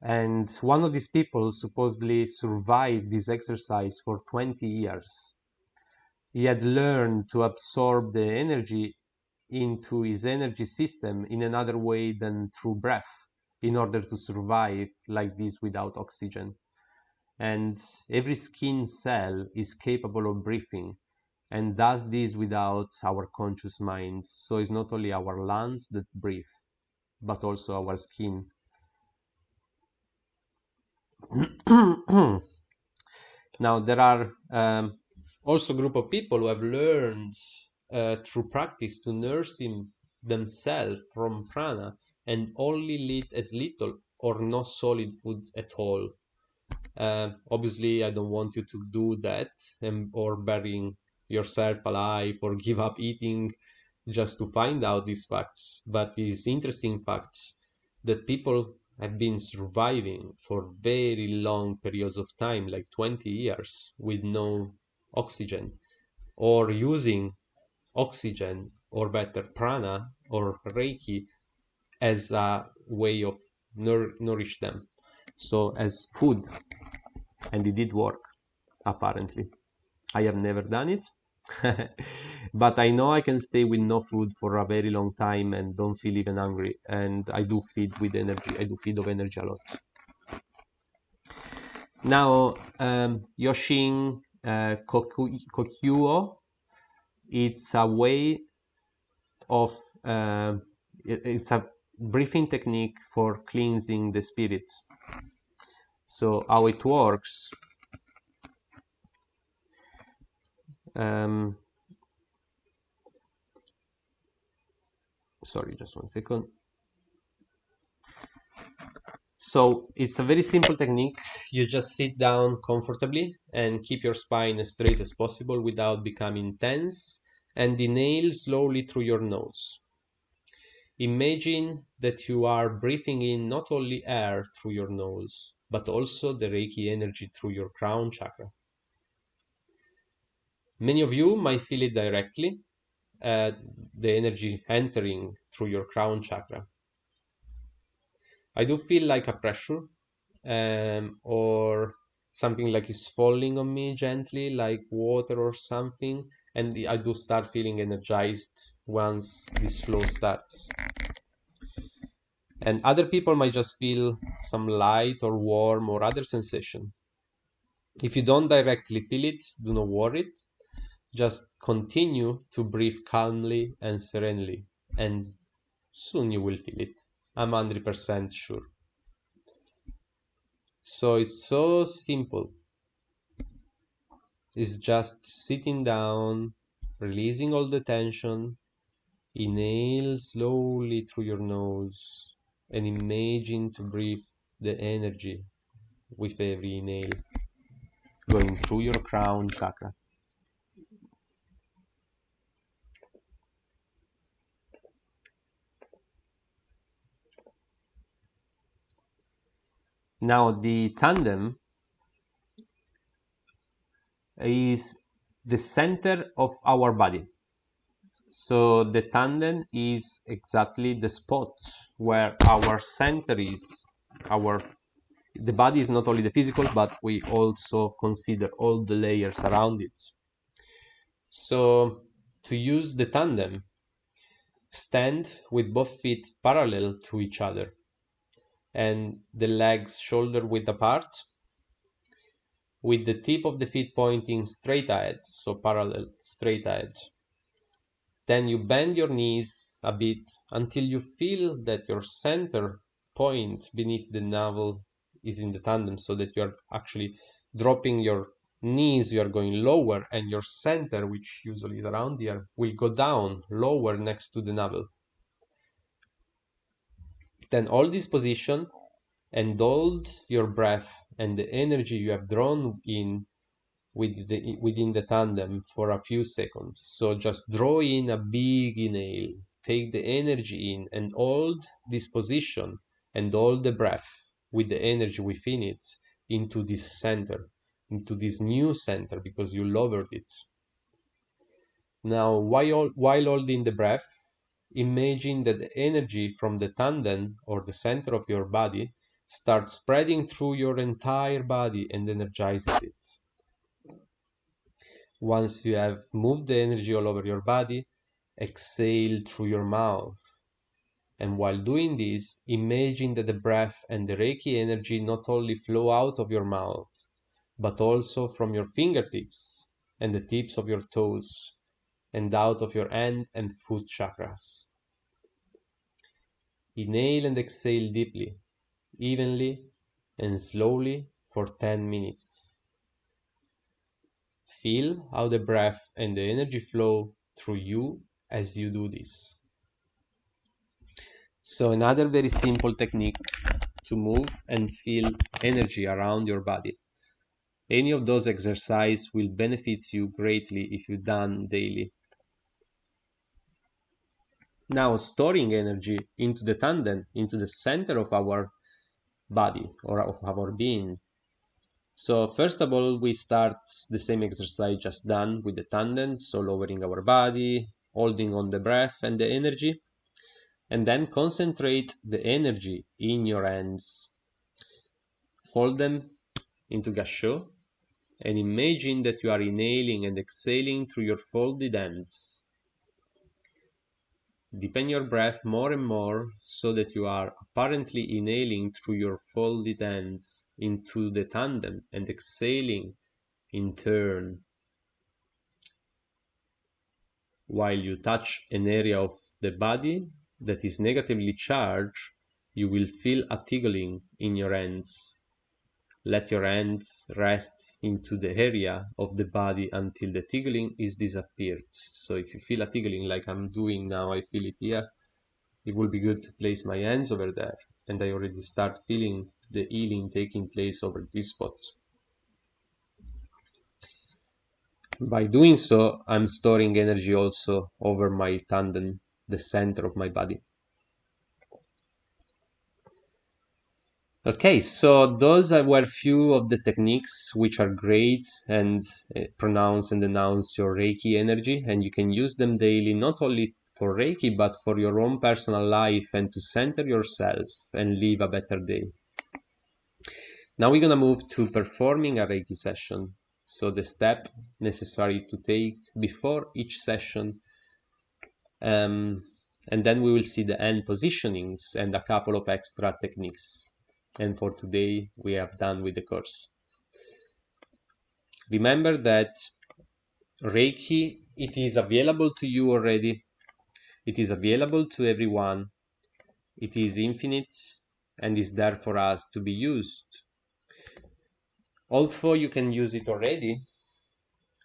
And one of these people supposedly survived this exercise for 20 years. He had learned to absorb the energy into his energy system in another way than through breath, in order to survive like this without oxygen. And every skin cell is capable of breathing and does this without our conscious mind. So it's not only our lungs that breathe, but also our skin. Now there are also a group of people who have learned through practice to nurse themselves from prana and only eat as little or no solid food at all. Obviously, I don't want you to do that or burying yourself alive or give up eating just to find out these facts. But it's interesting facts that people have been surviving for very long periods of time, like 20 years, with no oxygen, or using oxygen, or better, prana or Reiki as a way of nourish them. So as food, and it did work, apparently. I have never done it, but I know I can stay with no food for a very long time and don't feel even hungry, and I do feed with energy. I do feed of energy a lot. Now, Yoshin Kokyuo, it's a way of, it's a breathing technique for cleansing the spirit. So how it works, sorry, just one second. So it's a very simple technique. You just sit down comfortably and keep your spine as straight as possible without becoming tense, and inhale slowly through your nose. Imagine that you are breathing in not only air through your nose, but also the Reiki energy through your crown chakra. Many of you might feel it directly, the energy entering through your crown chakra. I do feel like a pressure, or something like is falling on me gently, like water or something, and I do start feeling energized once this flow starts. And other people might just feel some light or warm or other sensation. If you don't directly feel it, do not worry. Just continue to breathe calmly and serenely, and soon you will feel it. I'm 100% sure. So it's so simple. It's just sitting down, releasing all the tension, inhale slowly through your nose, and imagine to breathe the energy with every inhale going through your crown chakra. Now the tandem is the center of our body. So the tandem is exactly the spot where our center is. The body is not only the physical, but we also consider all the layers around it. So to use the tandem, stand with both feet parallel to each other and the legs shoulder width apart, with the tip of the feet pointing straight ahead, so parallel, straight ahead. Then you bend your knees a bit until you feel that your center point beneath the navel is in the tandem, so that you're actually dropping your knees, you are going lower, and your center, which usually is around here, will go down lower next to the navel. Then hold this position and hold your breath and the energy you have drawn in within the tandem for a few seconds. So just draw in a big inhale, take the energy in and hold this position and hold the breath with the energy within it into this center, into this new center, because you lowered it. Now, while holding the breath, imagine that the energy from the tandem or the center of your body starts spreading through your entire body and energizes it. Once you have moved the energy all over your body, exhale through your mouth. And while doing this, imagine that the breath and the Reiki energy not only flow out of your mouth, but also from your fingertips and the tips of your toes, and out of your hand and foot chakras. Inhale and exhale deeply, evenly, and slowly for 10 minutes. Feel how the breath and the energy flow through you as you do this. So another very simple technique to move and feel energy around your body. Any of those exercises will benefit you greatly if you done daily. Now storing energy into the tandem, into the center of our body or of our being. So first of all, we start the same exercise just done with the tandem, so lowering our body, holding on the breath and the energy, and then concentrate the energy in your hands. Fold them into gâchot and imagine that you are inhaling and exhaling through your folded hands. Deepen your breath more and more so that you are apparently inhaling through your folded hands into the tandem and exhaling in turn. While you touch an area of the body that is negatively charged, you will feel a tingling in your hands. Let your hands rest into the area of the body until the tingling is disappeared. So if you feel a tingling like I'm doing now, I feel it here, it will be good to place my hands over there and I already start feeling the healing taking place over this spot. By doing so, I'm storing energy also over my tandem, the center of my body. Okay, so those were few of the techniques which are great and pronounce and announce your Reiki energy, and you can use them daily, not only for Reiki, but for your own personal life and to center yourself and live a better day. Now we're gonna move to performing a Reiki session. So the step necessary to take before each session, and then we will see the end positionings and a couple of extra techniques. And for today, we have done with the course. Remember that Reiki, it is available to you already. It is available to everyone. It is infinite and is there for us to be used. Although you can use it already,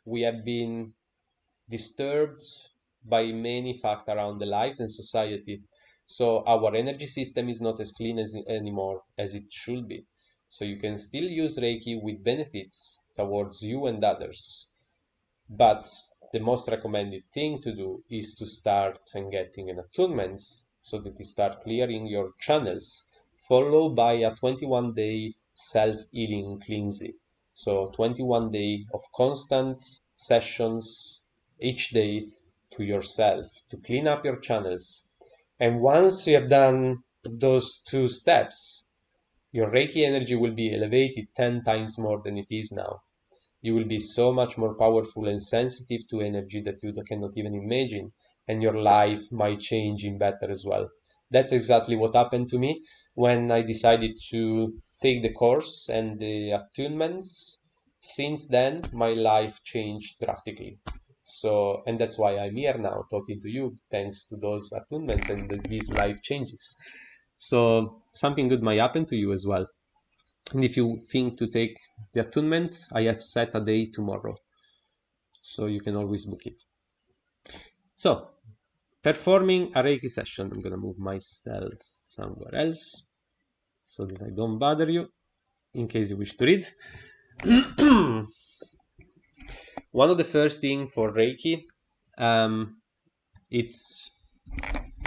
we have been disturbed by many facts around the life and society. So our energy system is not as clean anymore as it should be. So you can still use Reiki with benefits towards you and others. But the most recommended thing to do is to start and getting an attunement so that you start clearing your channels, followed by a 21-day self-healing cleansing. So 21 days of constant sessions each day to yourself to clean up your channels. And once you have done those 2 steps, your Reiki energy will be elevated 10 times more than it is now. You will be so much more powerful and sensitive to energy that you cannot even imagine, and your life might change in better as well. That's exactly what happened to me when I decided to take the course and the attunements. Since then, my life changed drastically. So, and that's why I'm here now talking to you, thanks to those attunements and these life changes. So something good might happen to you as well. And if you think to take the attunement, I have set a day tomorrow, so you can always book it. So, performing a Reiki session. I'm gonna move myself somewhere else so that I don't bother you in case you wish to read. One of the first thing for Reiki, it's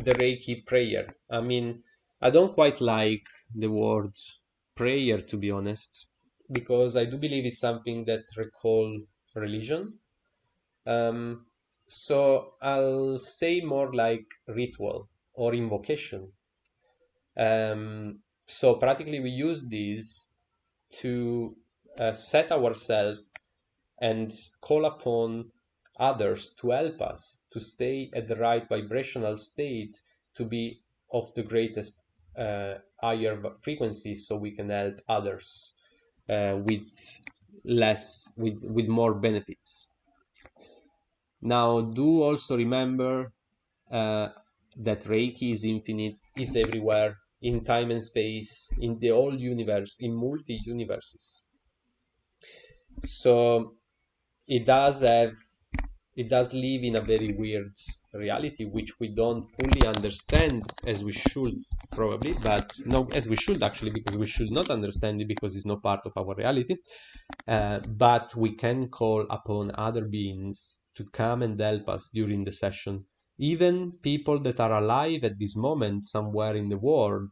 the Reiki prayer. I mean, I don't quite like the word prayer, to be honest, because I do believe it's something that recall religion. So I'll say more like ritual or invocation. So practically we use these to set ourselves and call upon others to help us to stay at the right vibrational state, to be of the greatest higher frequency, so we can help others with more benefits. Now, do also remember that Reiki is infinite, is everywhere, in time and space, in the whole universe, in multi-universes. So it does live in a very weird reality, which we don't fully understand as we should, probably, but no, as we should actually, because we should not understand it because it's not part of our reality. But we can call upon other beings to come and help us during the session. Even people that are alive at this moment somewhere in the world,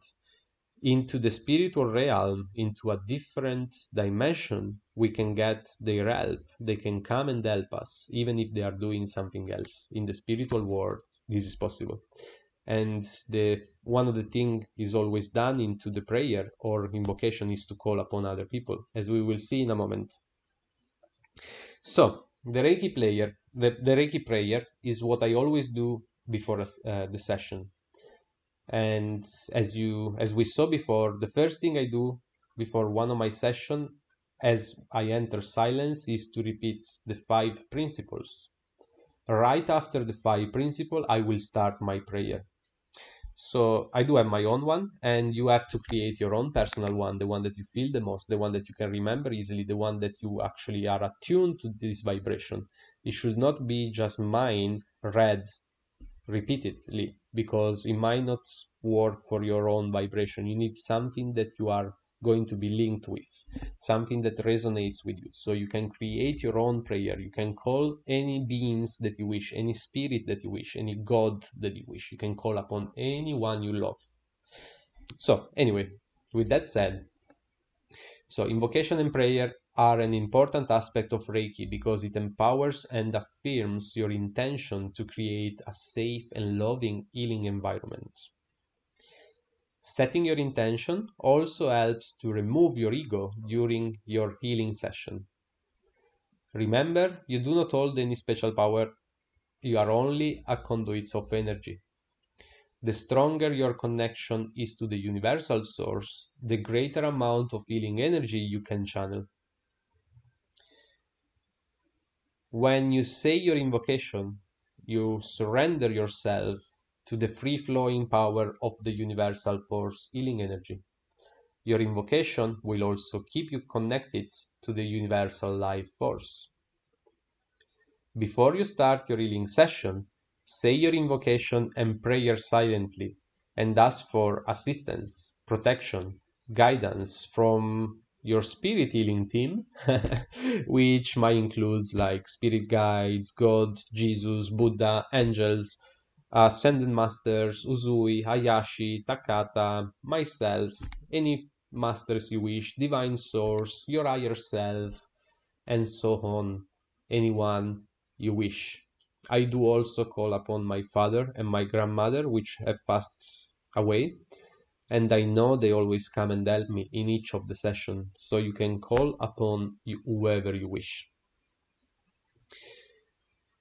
into the spiritual realm, into a different dimension, we can get their help. They can come and help us, even if they are doing something else. In the spiritual world, this is possible. And one of the things is always done into the prayer or invocation is to call upon other people, as we will see in a moment. So the Reiki prayer is what I always do before the session. And as we saw before, the first thing I do before one of my sessions, as I enter silence, is to repeat the 5 principles. Right after the 5 principles, I will start my prayer. So I do have my own one, and you have to create your own personal one, the one that you feel the most, the one that you can remember easily, the one that you actually are attuned to this vibration. It should not be just mine read repeatedly, because it might not work for your own vibration. You need something that you are going to be linked with, something that resonates with you. So you can create your own prayer. You can call any beings that you wish, any spirit that you wish, any god that you wish. You can call upon anyone you love. So anyway, with that said, so invocation and prayer are an important aspect of Reiki because it empowers and affirms your intention to create a safe and loving healing environment. Setting your intention also helps to remove your ego during your healing session. Remember, you do not hold any special power, you are only a conduit of energy. The stronger your connection is to the universal source, the greater amount of healing energy you can channel. When you say your invocation, you surrender yourself to the free-flowing power of the universal force healing energy. Your invocation will also keep you connected to the universal life force. Before you start your healing session, say your invocation and prayer silently and ask for assistance, protection, guidance from your spirit healing team, which might include like spirit guides, God, Jesus, Buddha, angels, ascended masters, Uzui, Hayashi, Takata, myself, any masters you wish, divine source, your higher self, and so on, anyone you wish. I do also call upon my father and my grandmother, which have passed away, and I know they always come and help me in each of the sessions, so you can call upon whoever you wish.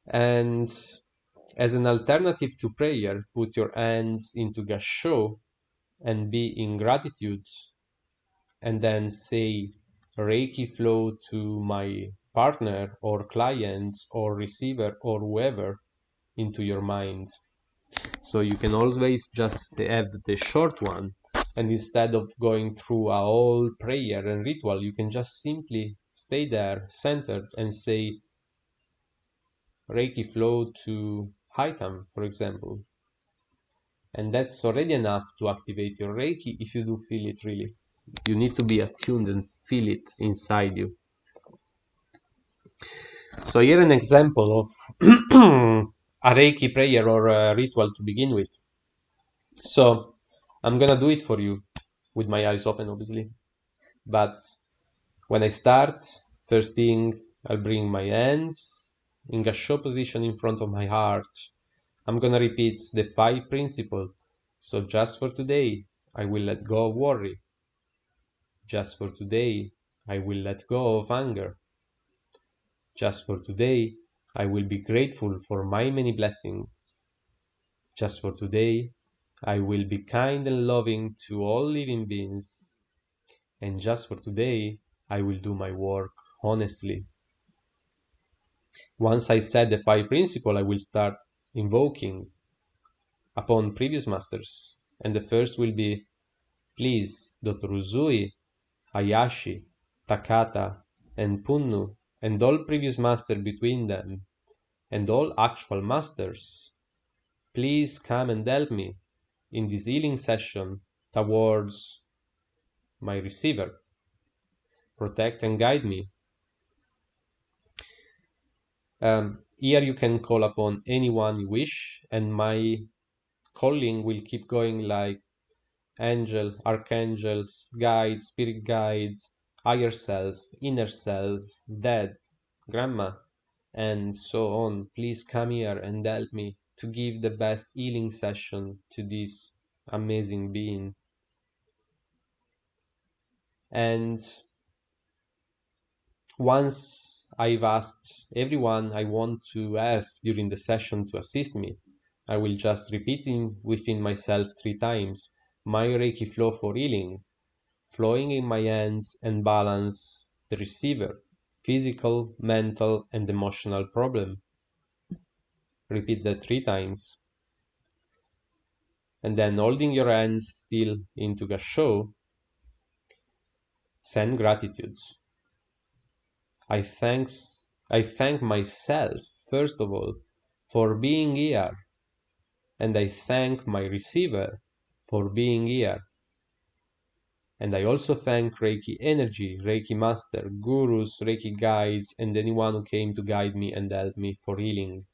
And as an alternative to prayer, put your hands into gassho and be in gratitude, and then say Reiki flow to my partner or client or receiver or whoever into your mind. So you can always just have the short one, and instead of going through a whole prayer and ritual, you can just simply stay there centered and say Reiki flow to Haitam, for example. And that's already enough to activate your Reiki if you do feel it really. You need to be attuned and feel it inside you. So here an example of a Reiki prayer or a ritual to begin with. So I'm gonna do it for you with my eyes open, obviously. But when I start, first thing, I'll bring my hands in gassho position in front of my heart. I'm gonna repeat the 5 principles. So just for today, I will let go of worry. Just for today, I will let go of anger. Just for today, I will be grateful for my many blessings. Just for today, I will be kind and loving to all living beings. And just for today, I will do my work honestly. Once I set the 5 principles, I will start invoking upon previous masters. And the first will be, please, Dr. Uzui, Hayashi, Takata, and Punnu, and all previous masters between them, and all actual masters, please come and help me in this healing session towards my receiver. Protect and guide me. Here you can call upon anyone you wish, and my calling will keep going like angel, archangel, guide, spirit guide, higher self, inner self, dead, grandma, and so on. Please come here and help me to give the best healing session to this amazing being. And once I've asked everyone I want to have during the session to assist me, I will just repeating within myself 3 times my Reiki flow for healing, flowing in my hands and balance the receiver, physical, mental, and emotional problem. Repeat that 3 times. And then holding your hands still into gassho, send gratitude. I thank myself, first of all, for being here, and I thank my receiver for being here. And I also thank Reiki energy, Reiki master, gurus, Reiki guides, and anyone who came to guide me and help me for healing.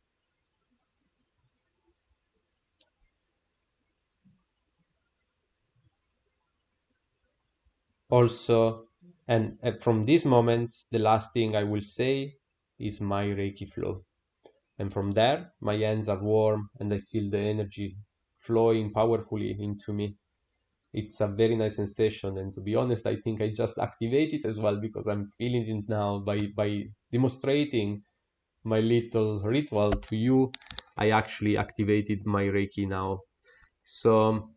Also, and from this moment, the last thing I will say is my Reiki flow. And from there, my hands are warm and I feel the energy flowing powerfully into me. It's a very nice sensation, and to be honest, I think I just activate it as well because I'm feeling it now by demonstrating my little ritual to you. I actually activated my Reiki now. So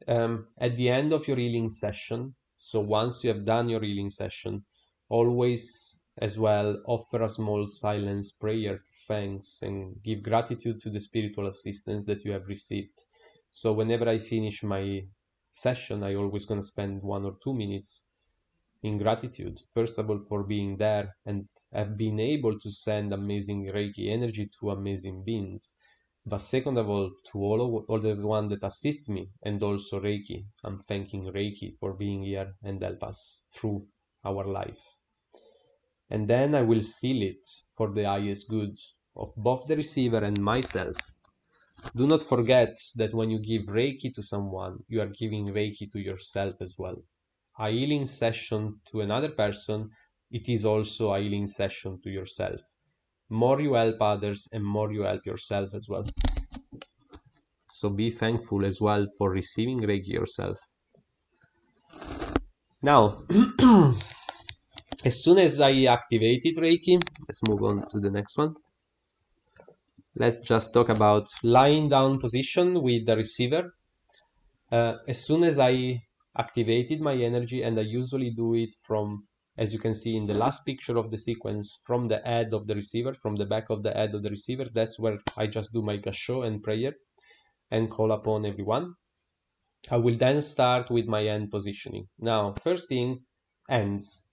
at the end of your healing session, so once you have done your healing session, always as well offer a small silence prayer to thanks and give gratitude to the spiritual assistance that you have received. So whenever I finish my session, I always gonna spend 1 or 2 minutes in gratitude, first of all for being there and have been able to send amazing Reiki energy to amazing beings. But second of all, to all the one that assist me, and also Reiki. I'm thanking Reiki for being here and help us through our life. And then I will seal it for the highest good of both the receiver and myself. Do not forget that when you give Reiki to someone, you are giving Reiki to yourself as well. A healing session to another person, it is also a healing session to yourself. More you help others and more you help yourself as well. So be thankful as well for receiving Reiki yourself. Now, as soon as I activated Reiki, let's move on to the next one. Let's just talk about lying down position with the receiver. As soon as I activated my energy, and I usually do it from, as you can see in the last picture of the sequence, from the head of the receiver, from the back of the head of the receiver, that's where I just do my gasho and prayer and call upon everyone. I will then start with my hand positioning. Now, first thing, hands.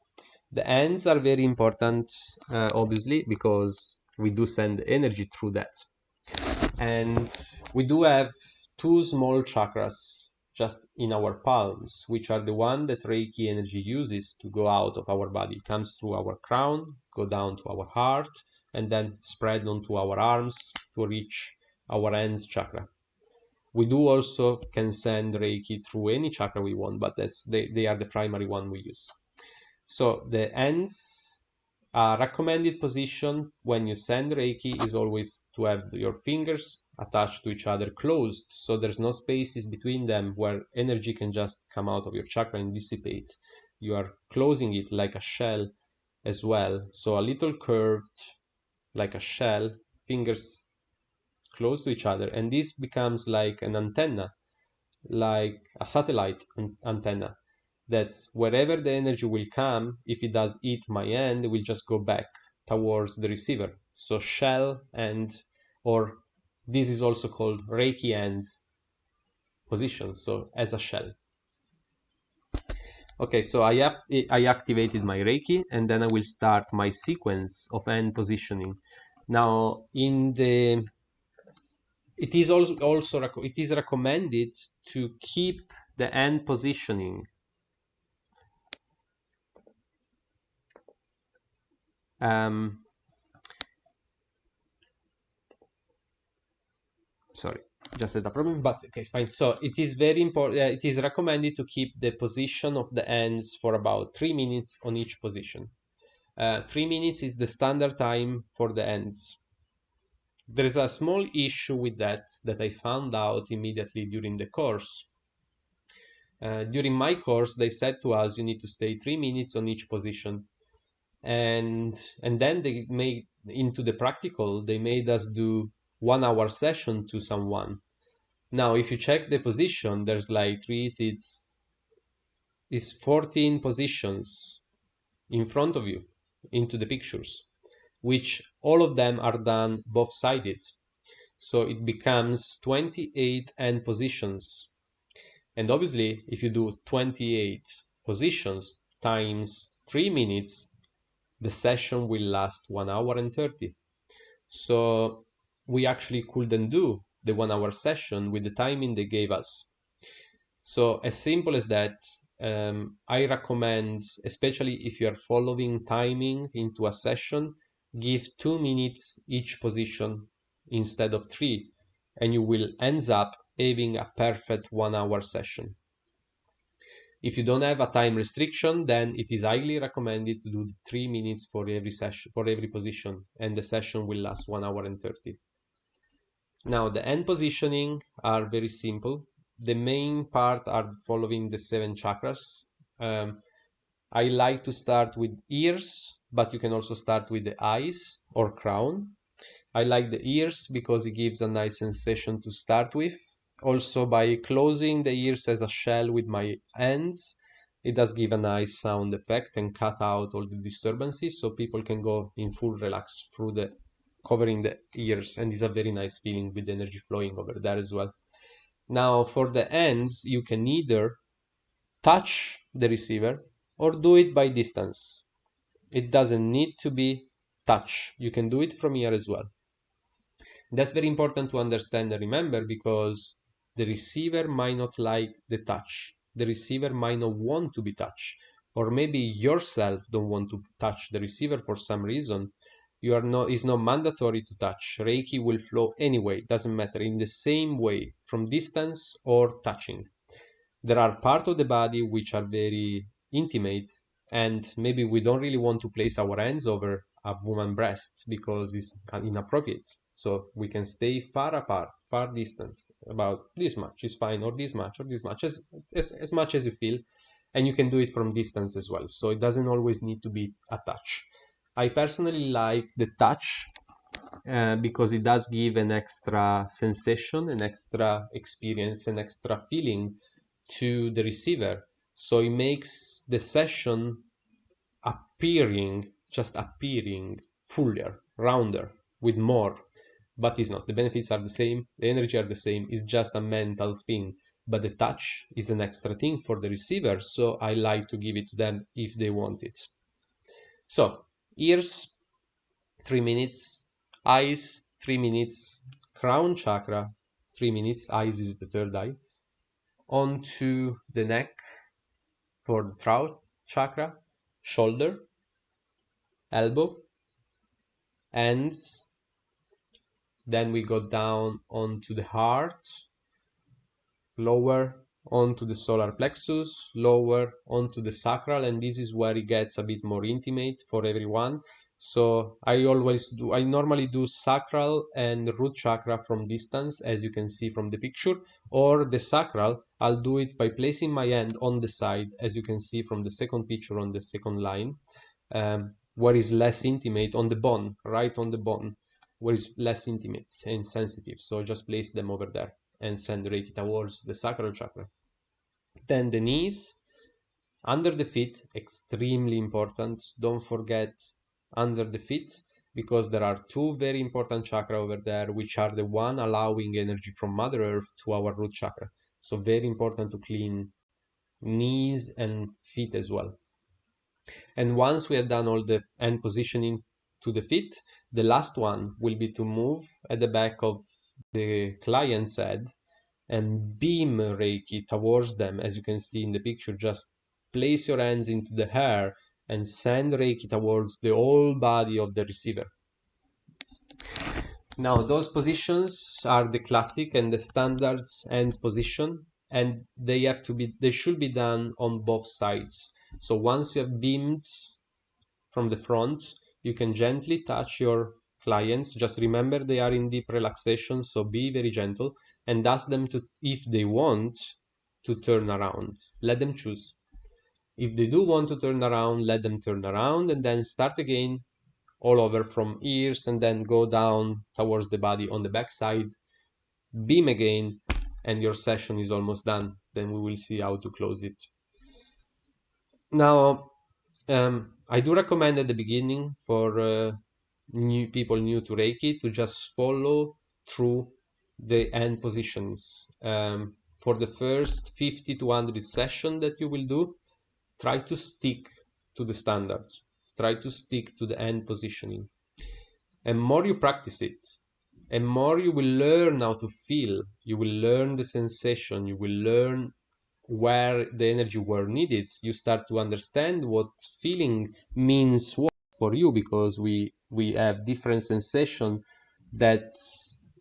The hands are very important, obviously, because we do send energy through that. And we do have two small chakras just in our palms, which are the one that Reiki energy uses to go out of our body. It comes through our crown, go down to our heart, and then spread onto our arms to reach our hands chakra. We do also can send Reiki through any chakra we want, but they are the primary one we use. So the hands, recommended position when you send Reiki is always to have your fingers attached to each other closed, so there's no spaces between them where energy can just come out of your chakra and dissipate. You are closing it like a shell as well, so a little curved like a shell, fingers close to each other, and this becomes like an antenna, like a satellite antenna, that wherever the energy will come, if it does hit my hand, it will just go back towards the receiver. So shell and, or this is also called Reiki hand position, so as a shell. Okay, so I activated my Reiki, and then I will start my sequence of hand positioning. Now, it is recommended to keep the hand positioning sorry, just had a problem, but okay, it's fine. So it is very important, it is recommended to keep the position of the hands for about 3 minutes on each position. 3 minutes is the standard time for the hands. There is a small issue with that I found out immediately during the course. During my course, they said to us, you need to stay 3 minutes on each position. And then they made, into the practical, they made us do 1 hour session to someone. Now, if you check the position, there's like 3 seats, is 14 positions in front of you into the pictures, which all of them are done both-sided. So it becomes 28 hand positions. And obviously, if you do 28 positions times 3 minutes, the session will last 1 hour and 30. So we actually couldn't do the 1 hour session with the timing they gave us. So as simple as that. I recommend, especially if you are following timing into a session, give 2 minutes each position instead of 3, and you will end up having a perfect 1 hour session. If you don't have a time restriction, then it is highly recommended to do 3 minutes for every session, for every position, and the session will last 1 hour and 30. Now the end positioning are very simple. The main part are following the 7 chakras. I like to start with ears, but you can also start with the eyes or crown. I like the ears because it gives a nice sensation to start with. Also, by closing the ears as a shell with my hands, it does give a nice sound effect and cut out all the disturbances, so people can go in full relax through the covering the ears, and it's a very nice feeling with the energy flowing over there as well. Now for the hands, you can either touch the receiver or do it by distance. It doesn't need to be touch. You can do it from here as well. That's very important to understand and remember, because the receiver might not like the touch. The receiver might not want to be touched, or maybe yourself don't want to touch the receiver for some reason. It's not mandatory to touch. Reiki will flow anyway, doesn't matter, in the same way, from distance or touching. There are parts of the body which are very intimate, and maybe we don't really want to place our hands over a woman's breast because it's inappropriate. So we can stay far apart, far distance, about this much is fine, or this much, or this much, as much as you feel. And you can do it from distance as well. So it doesn't always need to be a touch. I personally like the touch because it does give an extra sensation, an extra experience, an extra feeling to the receiver. So it makes the session just appearing fuller, rounder, with more. But it's not. The benefits are the same, the energy are the same, it's just a mental thing. But the touch is an extra thing for the receiver, so I like to give it to them if they want it. So ears, 3 minutes, eyes, 3 minutes, crown chakra, 3 minutes, eyes is the third eye, onto the neck for the throat chakra, shoulder, elbow, hands, then we go down onto the heart, lower onto the solar plexus, lower onto the sacral, and this is where it gets a bit more intimate for everyone. So I normally do sacral and root chakra from distance, as you can see from the picture, or the sacral, I'll do it by placing my hand on the side, as you can see from the second picture on the second line, where it's less intimate, on the bone, right on the bone, where it's less intimate and sensitive. So just place them over there and send Reiki towards the sacral chakra. Then the knees, under the feet, extremely important. Don't forget under the feet, because there are 2 very important chakra over there, which are the one allowing energy from Mother Earth to our root chakra. So very important to clean knees and feet as well. And once we have done all the hand positioning to the feet, the last one will be to move at the back of the client's head and beam Reiki towards them. As you can see in the picture, just place your hands into the hair and send Reiki towards the whole body of the receiver. Now those positions are the classic and the standards hand position, and they should be done on both sides. So once you have beamed from the front, you can gently touch your clients. Just remember they are in deep relaxation, so be very gentle, and ask them to, if they want to turn around. Let them choose. If they do want to turn around, let them turn around, and then start again all over from ears, and then go down towards the body on the back side, beam again, and your session is almost done. Then we will see how to close it. Now, I do recommend at the beginning for people new to Reiki to just follow through the hand positions. For the first 50 to 100 sessions that you will do, try to stick to the standards. Try to stick to the hand positioning. And more you practice it, and more you will learn how to feel. You will learn the sensation, you will learn where the energy were needed. You start to understand what feeling means what for you, because we have different sensation that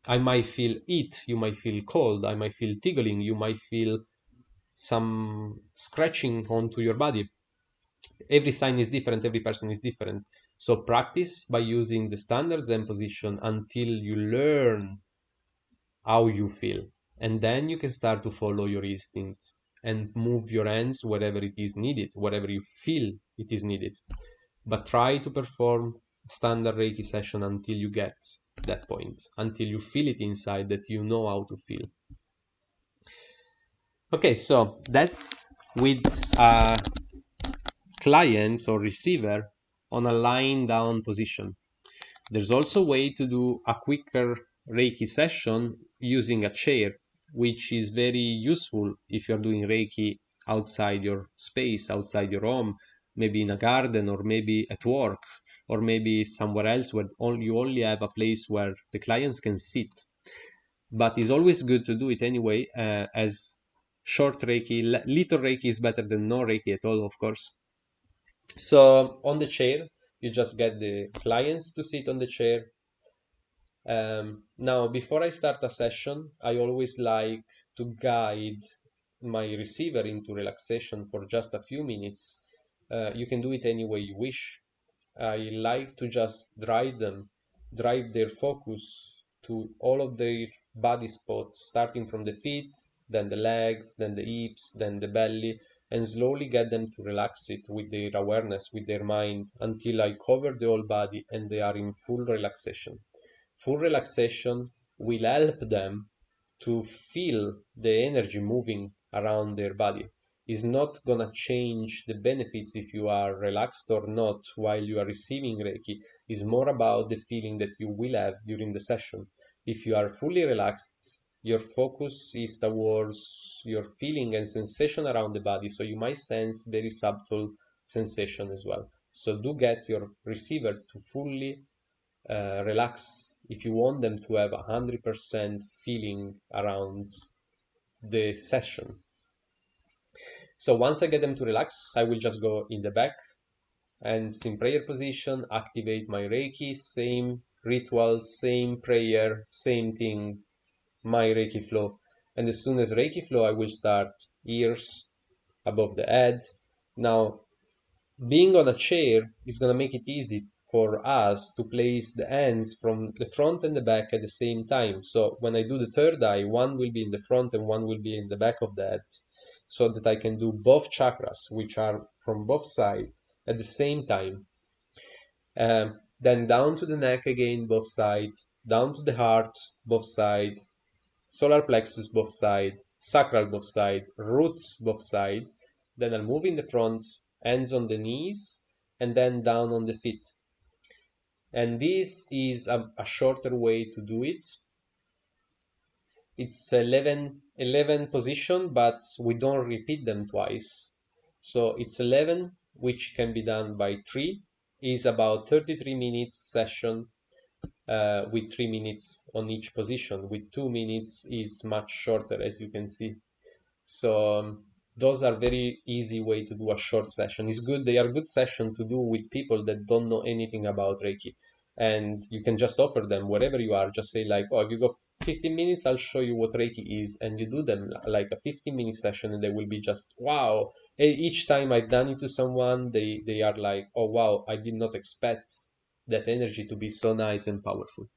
I might feel heat, you might feel cold, I might feel tingling, you might feel some scratching onto your body. Every sign is different, every person is different. So practice by using the standard Zen position until you learn how you feel. And then you can start to follow your instincts and move your hands wherever it is needed, wherever you feel it is needed. But try to perform standard Reiki session until you get that point, until you feel it inside that you know how to feel. Okay, so that's with a client or receiver on a lying down position. There's also a way to do a quicker Reiki session using a chair, which is very useful if you're doing Reiki outside your space, outside your home, maybe in a garden, or maybe at work, or maybe somewhere else where you only have a place where the clients can sit. But it's always good to do it anyway, as short Reiki, little Reiki is better than no Reiki at all, of course. So on the chair, you just get the clients to sit on the chair. Now, before I start a session, I always like to guide my receiver into relaxation for just a few minutes. You can do it any way you wish. I like to just drive their focus to all of their body spots, starting from the feet, then the legs, then the hips, then the belly, and slowly get them to relax it with their awareness, with their mind, until I cover the whole body and they are in full relaxation. Full relaxation will help them to feel the energy moving around their body. Is not gonna change the benefits if you are relaxed or not while you are receiving Reiki. Is more about the feeling that you will have during the session. If you are fully relaxed, your focus is towards your feeling and sensation around the body, so you might sense very subtle sensation as well. So do get your receiver to fully relax if you want them to have 100% feeling around the session. So once I get them to relax, I will just go in the back and in prayer position, activate my Reiki, same ritual, same prayer, same thing, my Reiki flow. And as soon as Reiki flow, I will start ears above the head. Now, being on a chair is going to make it easy for us to place the hands from the front and the back at the same time. So when I do the third eye, one will be in the front and one will be in the back of the head, so that I can do both chakras, which are from both sides at the same time. Then down to the neck again, both sides, down to the heart, both sides, solar plexus, both sides, sacral, both sides, roots, both sides. Then I'll move in the front, hands on the knees, and then down on the feet. And this is a shorter way to do it. It's 11 position, but we don't repeat them twice. So it's 11, which can be done by 3, is about 33 minutes session, with 3 minutes on each position. With 2 minutes is much shorter, as you can see. So those are very easy way to do a short session. It's good. They are good session to do with people that don't know anything about Reiki. And you can just offer them wherever you are. Just say like, oh, if you go 15 minutes, I'll show you what Reiki is. And you do them like a 15-minute session and they will be just, wow. Each time I've done it to someone, they are like, oh, wow, I did not expect that energy to be so nice and powerful.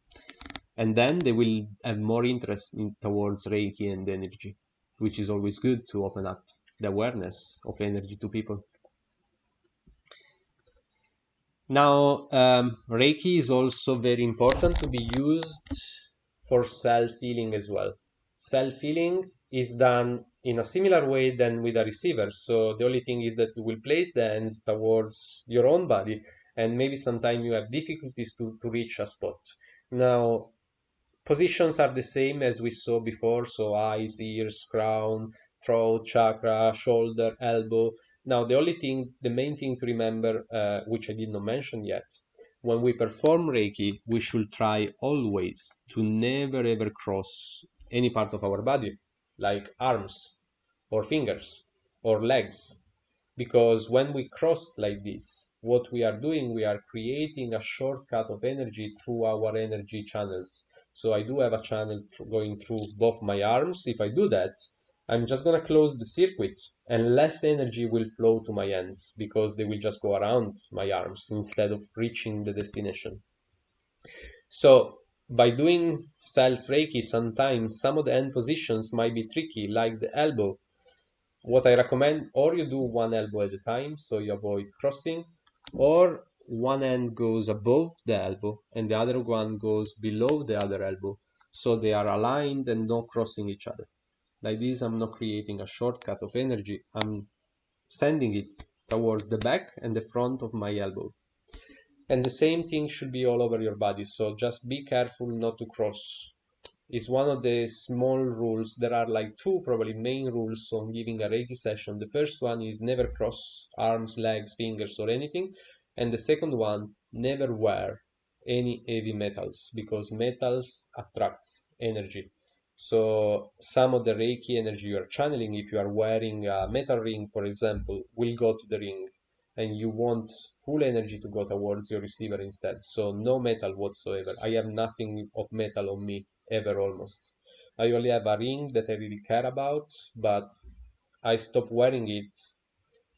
And then they will have more interest towards Reiki and energy, which is always good to open up the awareness of energy to people. Now, Reiki is also very important to be used for self-healing as well. Self-healing is done in a similar way than with a receiver. So the only thing is that you will place the hands towards your own body, and maybe sometimes you have difficulties to reach a spot. Now, positions are the same as we saw before, so eyes, ears, crown, throat, chakra, shoulder, elbow. Now, the main thing to remember, which I did not mention yet, when we perform Reiki, we should try always to never ever cross any part of our body, like arms or fingers or legs, because when we cross like this, what we are doing, we are creating a shortcut of energy through our energy channels. So I do have a channel going through both my arms. If I do that, I'm just going to close the circuit and less energy will flow to my hands because they will just go around my arms instead of reaching the destination. So by doing self Reiki, sometimes some of the hand positions might be tricky, like the elbow. What I recommend, or you do one elbow at a time so you avoid crossing, or one hand goes above the elbow and the other one goes below the other elbow, so they are aligned and not crossing each other. Like this, I'm not creating a shortcut of energy, I'm sending it towards the back and the front of my elbow. And the same thing should be all over your body, so just be careful not to cross. It's one of the small rules. There are like two probably main rules on giving a Reiki session. The first one is never cross arms, legs, fingers or anything. And the second one, never wear any heavy metals, because metals attract energy. So some of the Reiki energy you are channeling, if you are wearing a metal ring, for example, will go to the ring, and you want full energy to go towards your receiver instead. So no metal whatsoever. I have nothing of metal on me ever, almost. I only have a ring that I really care about, but I stopped wearing it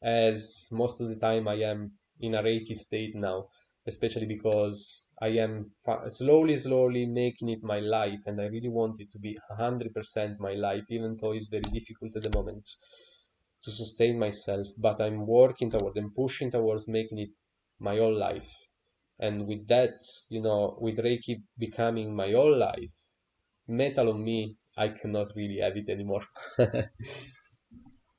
as most of the time I am in a Reiki state now, especially because I am slowly making it my life, and I really want it to be 100% my life, even though it's very difficult at the moment to sustain myself, but I'm working toward and pushing towards making it my whole life. And with that, with Reiki becoming my whole life, metal on me, I cannot really have it anymore.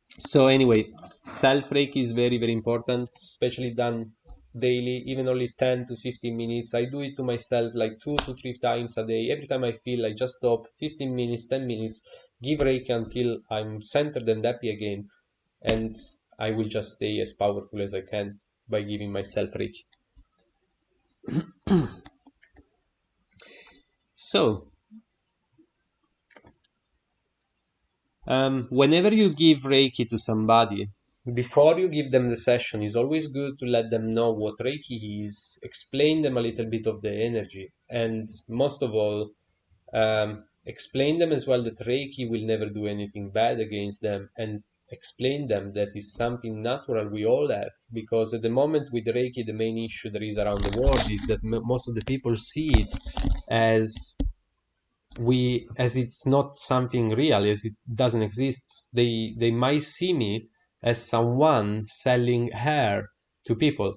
So anyway, self Reiki is very important, especially done daily, even only 10 to 15 minutes. I do it to myself like 2 to 3 times a day. Every time I feel, I just stop 15 minutes, 10 minutes, give Reiki until I'm centered and happy again. And I will just stay as powerful as I can by giving myself Reiki. So, whenever you give Reiki to somebody, before you give them the session, it's always good to let them know what Reiki is, explain them a little bit of the energy, and most of all, explain them as well that Reiki will never do anything bad against them, and explain them that is something natural we all have, because at the moment with Reiki, the main issue there is around the world is that most of the people see it as it's not something real, as it doesn't exist. They might see me as someone selling hair to people.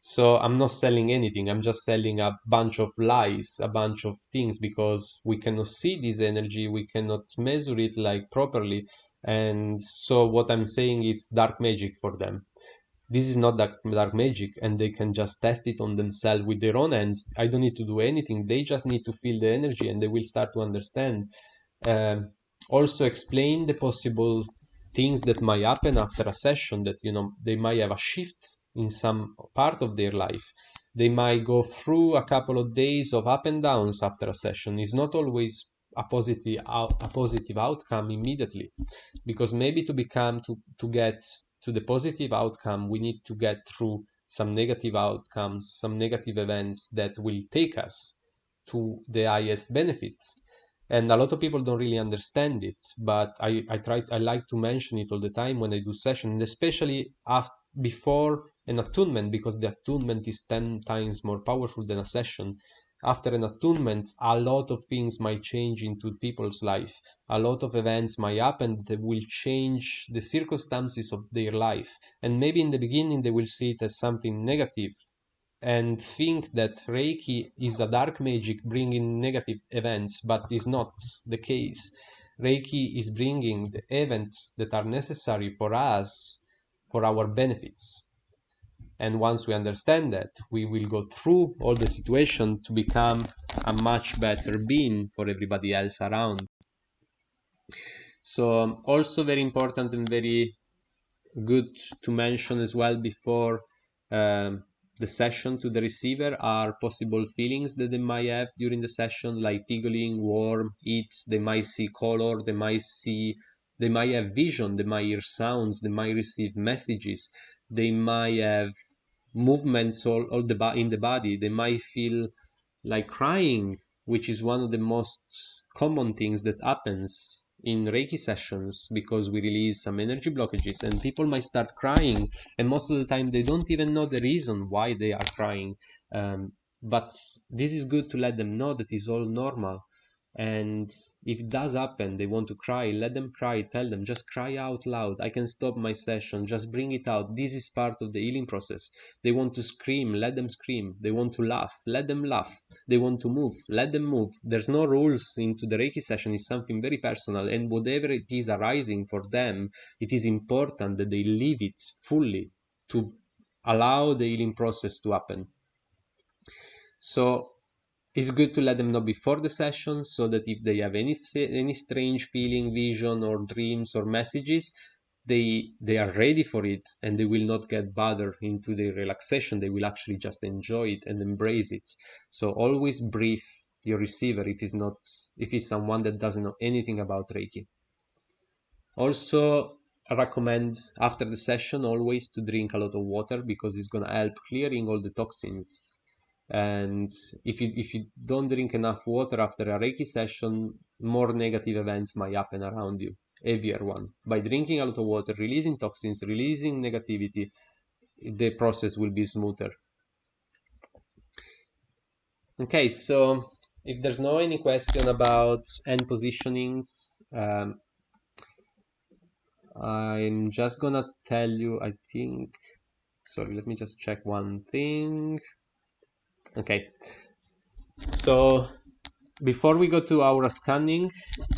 So I'm not selling anything, I'm just selling a bunch of lies, a bunch of things, because we cannot see this energy, we cannot measure it like properly. And so what I'm saying is dark magic for them. This is not dark magic, and they can just test it on themselves with their own hands. I don't need to do anything, they just need to feel the energy and they will start to understand. Also explain the possible things that might happen after a session, that they might have a shift in some part of their life. They might go through a couple of days of up and downs after a session. It's not always a positive outcome immediately, because maybe to get to the positive outcome, we need to get through some negative outcomes, some negative events that will take us to the highest benefits. And a lot of people don't really understand it, but I like to mention it all the time when I do sessions, and especially before an attunement, because the attunement is 10 times more powerful than a session. After an attunement, a lot of things might change into people's life. A lot of events might happen that will change the circumstances of their life. And maybe in the beginning they will see it as something negative and think that Reiki is a dark magic bringing negative events, but is not the case. Reiki is bringing the events that are necessary for us, for our benefits. And once we understand that, we will go through all the situation to become a much better being for everybody else around. So also very important and very good to mention as well before the session to the receiver are possible feelings that they might have during the session, like tingling, warm, heat. They might see color, they might have vision, they might hear sounds, they might receive messages, they might have movements in the body, they might feel like crying, which is one of the most common things that happens in Reiki sessions, because we release some energy blockages and people might start crying, and most of the time they don't even know the reason why they are crying. But this is good to let them know that it's all normal. And if it does happen, they want to cry, let them cry, tell them, just cry out loud. I can stop my session, just bring it out. This is part of the healing process. They want to scream, let them scream. They want to laugh, let them laugh. They want to move, let them move. There's no rules into the Reiki session. It's something very personal, and whatever it is arising for them, it is important that they live it fully to allow the healing process to happen. So it's good to let them know before the session, so that if they have any strange feeling, vision, or dreams or messages, they are ready for it, and they will not get bothered into the relaxation. They will actually just enjoy it and embrace it. So always brief your receiver if it's someone that doesn't know anything about Reiki. Also, I recommend after the session always to drink a lot of water, because it's going to help clearing all the toxins. And if you don't drink enough water after a Reiki session, more negative events might happen around you, heavier one. By drinking a lot of water, releasing toxins, releasing negativity, the process will be smoother. Okay, so if there's no any question about hand positionings, I'm just gonna tell you, I think, sorry, let me just check one thing. Okay, so before we go to aura scanning,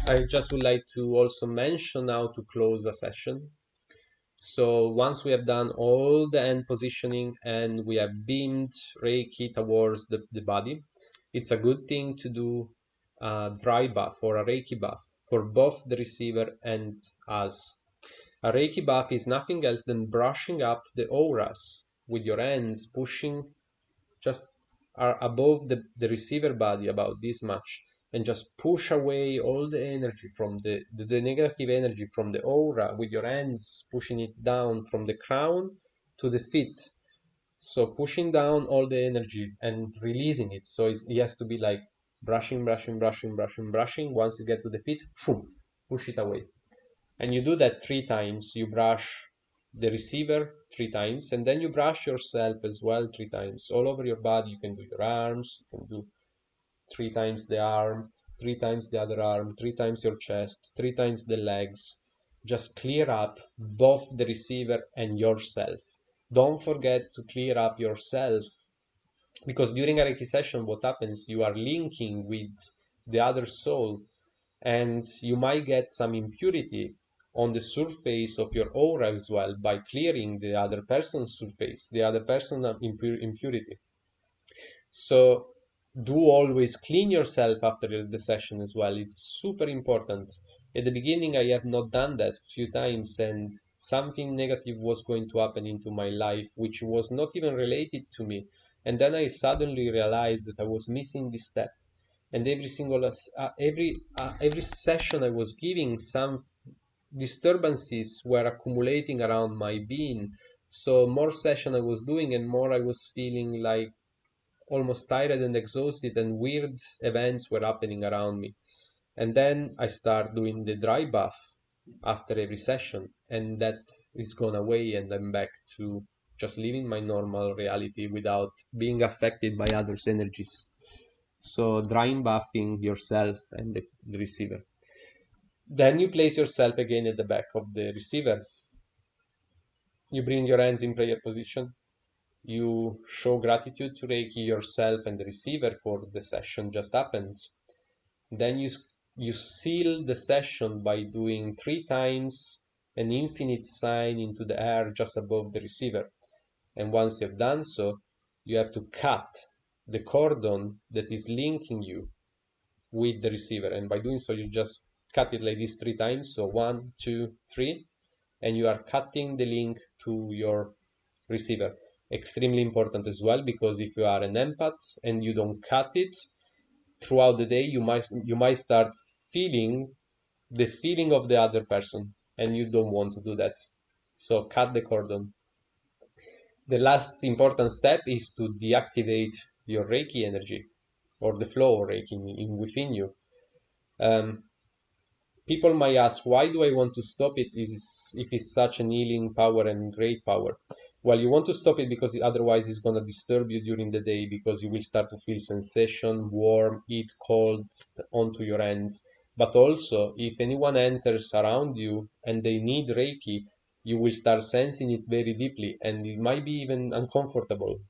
I just would like to also mention how to close a session. So once we have done all the hand positioning and we have beamed Reiki towards the body, it's a good thing to do a dry bath or a Reiki bath for both the receiver and us. A Reiki bath is nothing else than brushing up the auras with your hands, pushing just above the receiver body about this much, and just push away all the energy from the negative energy from the aura with your hands, pushing it down from the crown to the feet. So pushing down all the energy and releasing it. So it has to be like brushing, brushing, brushing, brushing, brushing. Once you get to the feet, push it away. And you do that 3 times. You brush the receiver 3 times, and then you brush yourself as well 3 times. All over your body. You can do your arms, you can do 3 times the arm, 3 times the other arm, 3 times your chest, 3 times the legs. Just clear up both the receiver and yourself. Don't forget to clear up yourself, because during a Reiki session, what happens, you are linking with the other soul, and you might get some impurity on the surface of your aura as well, by clearing the other person's surface, the other person's impurity. So do always clean yourself after the session as well. It's super important. At the beginning, I have not done that a few times, and something negative was going to happen into my life, which was not even related to me. And then I suddenly realized that I was missing this step. And every session I was giving, some disturbances were accumulating around my being. So more session I was doing, and more I was feeling like almost tired and exhausted, and weird events were happening around me. And then I start doing the dry bath after every session, and that is gone away, and I'm back to just living my normal reality without being affected by others' energies. So drying bathing yourself and the receiver. Then you place yourself again at the back of the receiver. You bring your hands in prayer position. You show gratitude to Reiki, yourself, and the receiver for the session just happened. Then you seal the session by doing 3 times an infinite sign into the air just above the receiver. And once you've done so, you have to cut the cordon that is linking you with the receiver. And by doing so, you just cut it like this 3 times. So 1, 2, 3, and you are cutting the link to your receiver. extremely important as well, because if you are an empath and you don't cut it throughout the day, you might start feeling the feeling of the other person, and you don't want to do that. So cut the cordon. The last important step is to deactivate your Reiki energy, or the flow of Reiki within you. People might ask, why do I want to stop it if it's such an healing power and great power? Well, you want to stop it because otherwise it's going to disturb you during the day, because you will start to feel sensation, warm, heat, cold onto your hands. But also, if anyone enters around you and they need Reiki, you will start sensing it very deeply, and it might be even uncomfortable,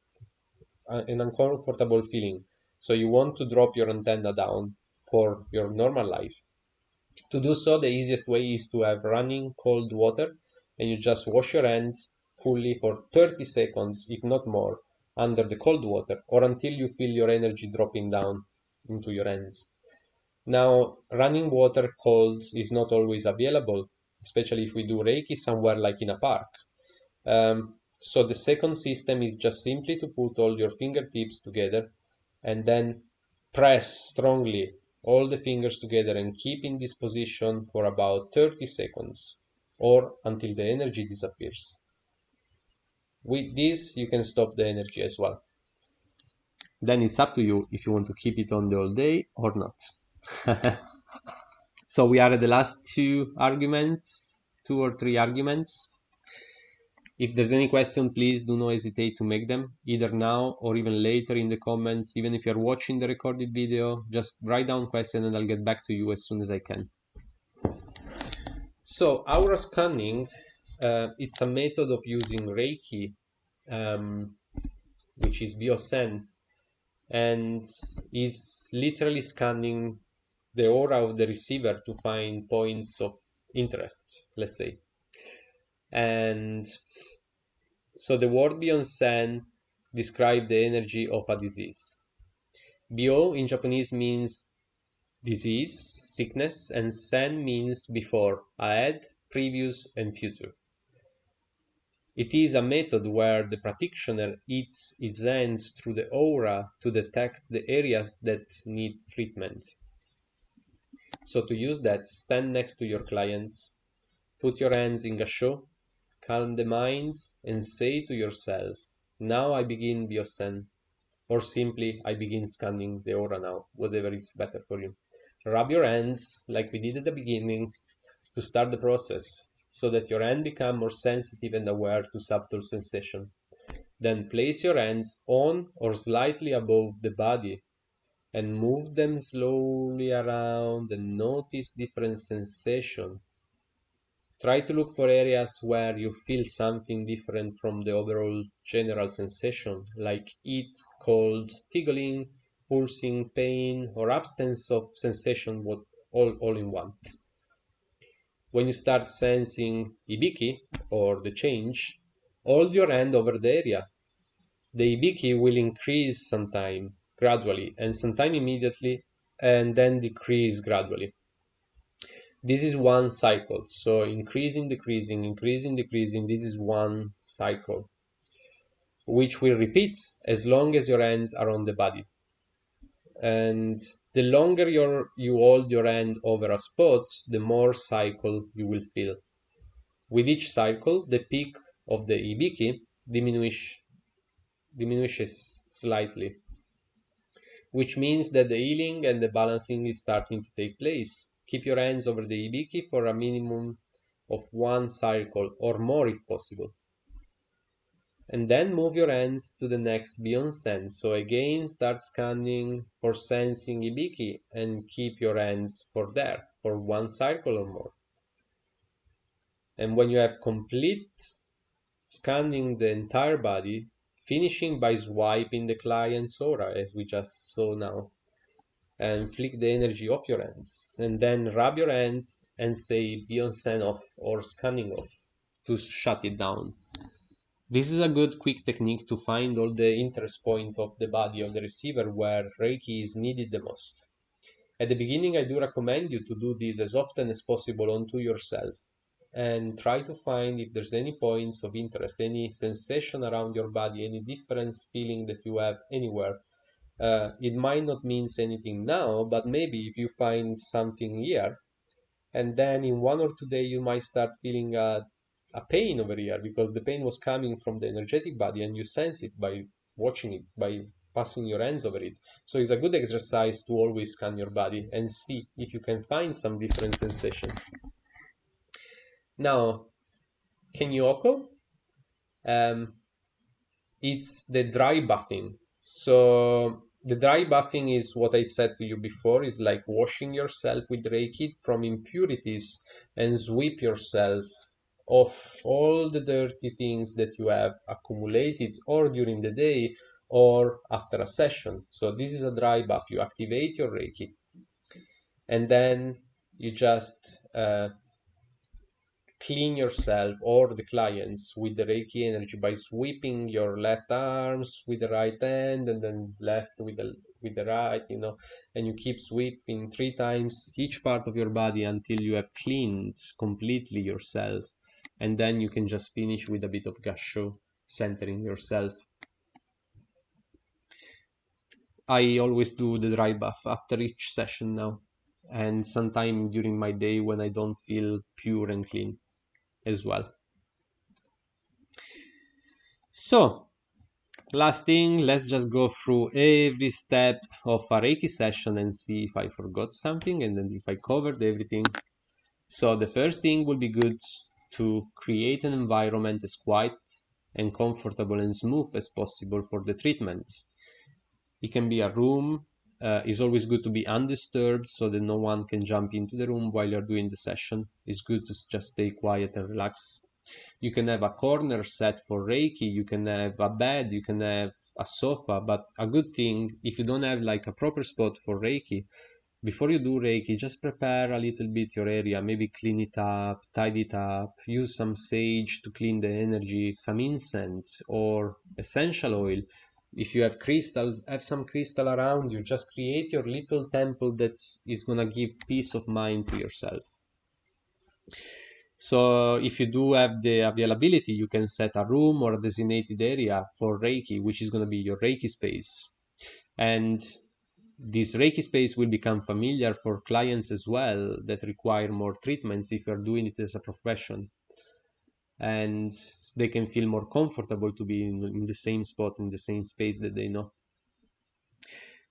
an uncomfortable feeling. So you want to drop your antenna down for your normal life. To do so, the easiest way is to have running cold water, and you just wash your hands fully for 30 seconds, if not more, under the cold water, or until you feel your energy dropping down into your hands. Now, running water cold is not always available, especially if we do Reiki somewhere like in a park. So the second system is just simply to put all your fingertips together and then press strongly all the fingers together and keep in this position for about 30 seconds, or until the energy disappears. With this, you can stop the energy as well. Then it's up to you if you want to keep it on the whole day or not. So we are at the last two or three arguments. If there's any question, please do not hesitate to make them, either now or even later in the comments. Even if you're watching the recorded video, just write down question and I'll get back to you as soon as I can. So aura scanning, it's a method of using Reiki, which is Biosen, and is literally scanning the aura of the receiver to find points of interest, let's say. And so the word Bionsen describes the energy of a disease. Bio in Japanese means disease, sickness, and sen means before, ahead, previous, and future. It is a method where the practitioner eats his hands through the aura to detect the areas that need treatment. So to use that, stand next to your clients, put your hands in gasho, calm the mind, and say to yourself, now I begin Biosen, or simply I begin scanning the aura now, whatever is better for you. Rub your hands like we did at the beginning to start the process, so that your hand become more sensitive and aware to subtle sensation. Then place your hands on or slightly above the body and move them slowly around and notice different sensation. Try to look for areas where you feel something different from the overall general sensation, like heat, cold, tingling, pulsing, pain, or absence of sensation, all in one. When you start sensing ibiki, or the change, hold your hand over the area. The ibiki will increase sometime gradually, and sometime immediately, and then decrease gradually. This is one cycle. So increasing, decreasing, increasing, decreasing. This is one cycle, which will repeat as long as your hands are on the body. And the longer you hold your hand over a spot, the more cycle you will feel. With each cycle, the peak of the ibiki diminishes slightly, which means that the healing and the balancing is starting to take place. Keep your hands over the ibiki for a minimum of one cycle or more if possible. And then move your hands to the next Bionsen. So again, start scanning for sensing ibiki and keep your hands for there for one cycle or more. And when you have complete scanning the entire body, finishing by swiping the client's aura as we just saw now, and flick the energy off your hands, and then rub your hands and say Bionsen off or scanning off to shut it down. This is a good quick technique to find all the interest point of the body of the receiver where Reiki is needed the most. At the beginning, I do recommend you to do this as often as possible onto yourself. and try to find if there's any points of interest, any sensation around your body, any difference feeling that you have anywhere. It might not mean anything now, but maybe if you find something here, and then in 1 or 2 days you might start feeling a pain over here, because the pain was coming from the energetic body and you sense it by watching it, by passing your hands over it. So it's a good exercise to always scan your body and see if you can find some different sensations. Now, Kenyoko, it's the dry bathing. So the dry bathing is what I said to you before, is like washing yourself with Reiki from impurities and sweep yourself of all the dirty things that you have accumulated or during the day or after a session. So this is a dry bath. You activate your Reiki and then you just clean yourself or the clients with the Reiki energy by sweeping your left arms with the right hand and then left with the right, and you keep sweeping 3 times each part of your body until you have cleaned completely yourself, and then you can just finish with a bit of gasho, centering yourself. I always do the dry bath after each session now, and sometime during my day when I don't feel pure and clean as well. So, last thing, let's just go through every step of a Reiki session and see if I forgot something and then if I covered everything. So the first thing will be good to create an environment as quiet and comfortable and smooth as possible for the treatment. It can be a room. It's always good to be undisturbed so that no one can jump into the room while you're doing the session. It's good to just stay quiet and relax. You can have a corner set for Reiki, you can have a bed, you can have a sofa, but a good thing, if you don't have like a proper spot for Reiki, before you do Reiki, just prepare a little bit your area, maybe clean it up, tidy it up, use some sage to clean the energy, some incense or essential oil. If you have crystal, have some crystal around you, just create your little temple that is gonna give peace of mind to yourself. So if you do have the availability, you can set a room or a designated area for Reiki, which is going to be your Reiki space. And this Reiki space will become familiar for clients as well that require more treatments if you're doing it as a profession. And they can feel more comfortable to be in the same spot, in the same space that they know.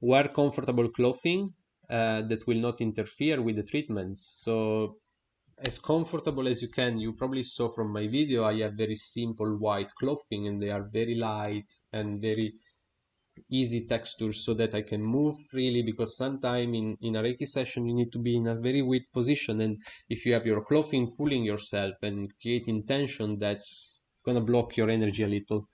Wear comfortable clothing that will not interfere with the treatments. So as comfortable as you can. You probably saw from my video I have very simple white clothing and they are very light and very easy textures so that I can move freely, because sometimes in a Reiki session you need to be in a very weak position, and if you have your clothing pulling yourself and creating tension, that's gonna block your energy a little.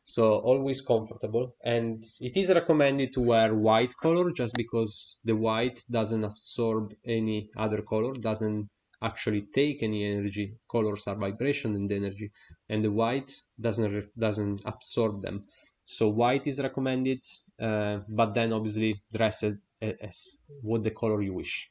So always comfortable, and it is recommended to wear white color just because the white doesn't absorb any other color, doesn't actually take any energy. Colors are vibration and energy, and the white doesn't absorb them. So white is recommended, but then obviously dress as what the color you wish.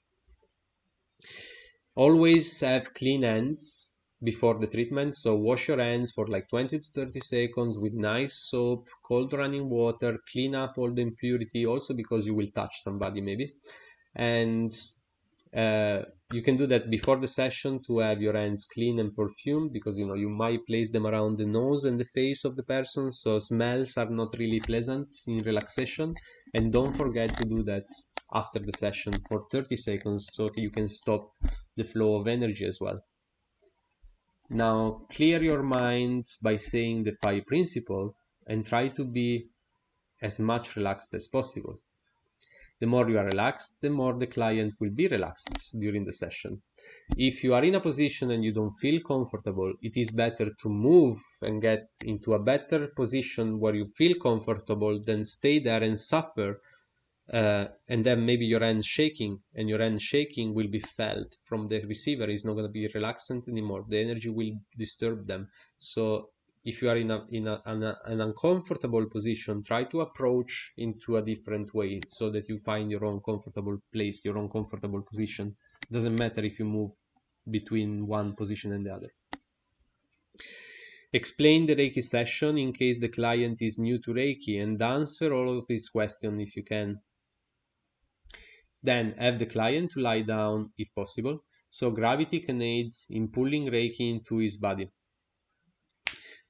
Always have clean hands before the treatment, so wash your hands for like 20 to 30 seconds with nice soap, cold running water, clean up all the impurity, also because you will touch somebody maybe. And you can do that before the session to have your hands clean and perfumed, because you might place them around the nose and the face of the person, so smells are not really pleasant in relaxation. And don't forget to do that after the session for 30 seconds so you can stop the flow of energy as well. Now clear your minds by saying the 5 principles and try to be as much relaxed as possible. The more you are relaxed, the more the client will be relaxed during the session. If you are in a position and you don't feel comfortable, it is better to move and get into a better position where you feel comfortable than stay there and suffer, and then maybe your hand shaking, and your hand shaking will be felt from the receiver. It's not going to be relaxant anymore. The energy will disturb them. So if you are in an uncomfortable position, try to approach into a different way so that you find your own comfortable place, your own comfortable position. It doesn't matter if you move between one position and the other. Explain the Reiki session in case the client is new to Reiki and answer all of his questions if you can. Then have the client to lie down if possible, so gravity can aid in pulling Reiki into his body.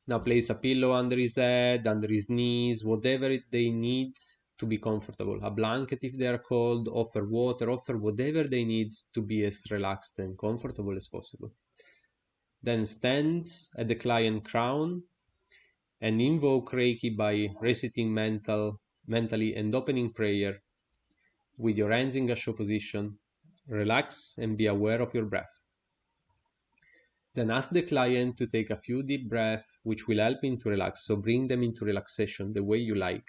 Now place a pillow under his head, under his knees, whatever they need to be comfortable. A blanket if they are cold, offer water, offer whatever they need to be as relaxed and comfortable as possible. Then stand at the client crown and invoke Reiki by reciting mentally and opening prayer with your hands in Gasho position. Relax and be aware of your breath. Then ask the client to take a few deep breaths, which will help him to relax. So bring them into relaxation the way you like.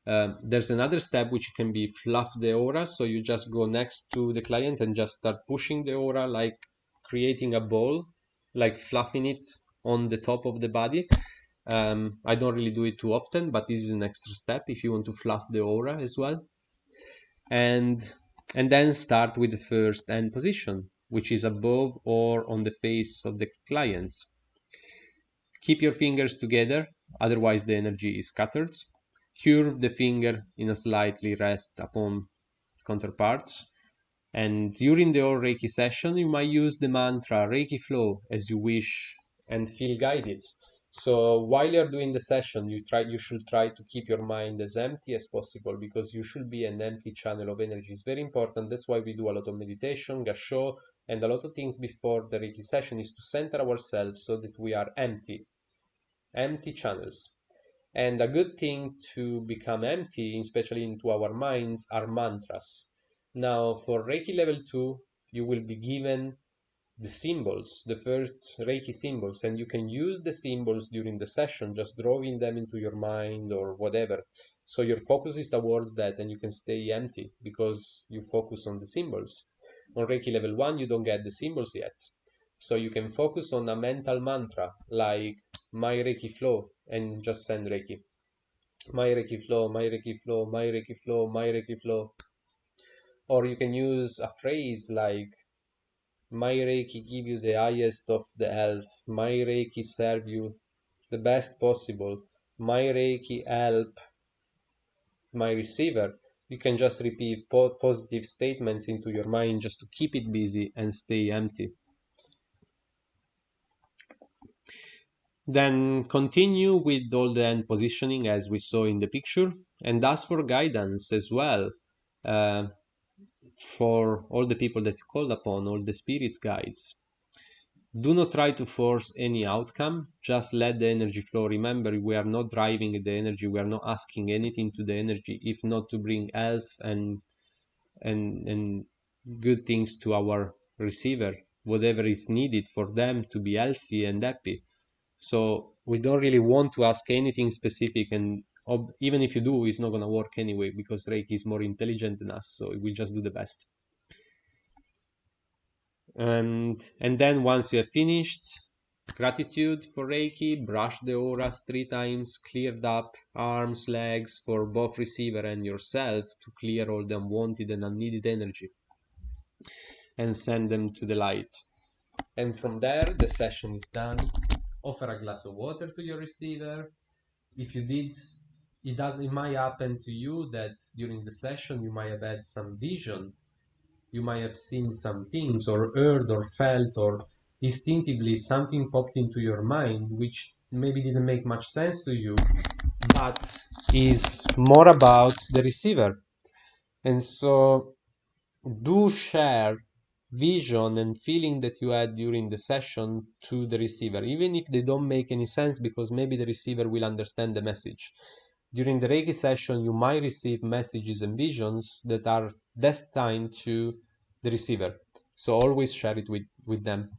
There's another step which can be fluff the aura. So you just go next to the client and just start pushing the aura, like creating a ball, like fluffing it on the top of the body. I don't really do it too often, but this is an extra step if you want to fluff the aura as well. And then start with the first hand position, which is above or on the face of the clients. Keep your fingers together, otherwise the energy is scattered. Curve the finger in a slightly rest upon counterparts. And during the whole Reiki session, you might use the mantra Reiki flow as you wish and feel guided. So while you're doing the session, you should try to keep your mind as empty as possible, because you should be an empty channel of energy. It's very important. That's why we do a lot of meditation, Gasho, and a lot of things before the Reiki session is to center ourselves so that we are empty channels. And a good thing to become empty, especially into our minds, are mantras. Now, for Reiki level 2, you will be given the symbols, the first Reiki symbols, and you can use the symbols during the session, just drawing them into your mind or whatever. So your focus is towards that, and you can stay empty because you focus on the symbols. On Reiki level 1, you don't get the symbols yet. So you can focus on a mental mantra like my Reiki flow and just send Reiki. My Reiki flow, my Reiki flow, my Reiki flow, my Reiki flow. Or you can use a phrase like my Reiki give you the highest of the health. My Reiki serve you the best possible. My Reiki help my receiver. You can just repeat positive statements into your mind just to keep it busy and stay empty. Then continue with all the hand positioning as we saw in the picture, and ask for guidance as well. For all the people that you call upon, all the spirits guides. Do not try to force any outcome, just let the energy flow. Remember, we are not driving the energy, we are not asking anything to the energy, if not to bring health and good things to our receiver, whatever is needed for them to be healthy and happy. So we don't really want to ask anything specific, and even if you do, it's not going to work anyway, because Reiki is more intelligent than us, so it will just do the best. And then once you have finished, gratitude for Reiki, brush the auras 3 times, cleared up arms, legs for both receiver and yourself to clear all the unwanted and unneeded energy, and send them to the light. And from there, the session is done. Offer a glass of water to your receiver. If you did, it might happen to you that during the session you might have had some vision. You might have seen some things, or heard, or felt, or instinctively something popped into your mind which maybe didn't make much sense to you, but is more about the receiver. And so do share vision and feeling that you had during the session to the receiver, even if they don't make any sense, because maybe the receiver will understand the message. During the Reiki session, you might receive messages and visions that are destined to the receiver. So always share it with them.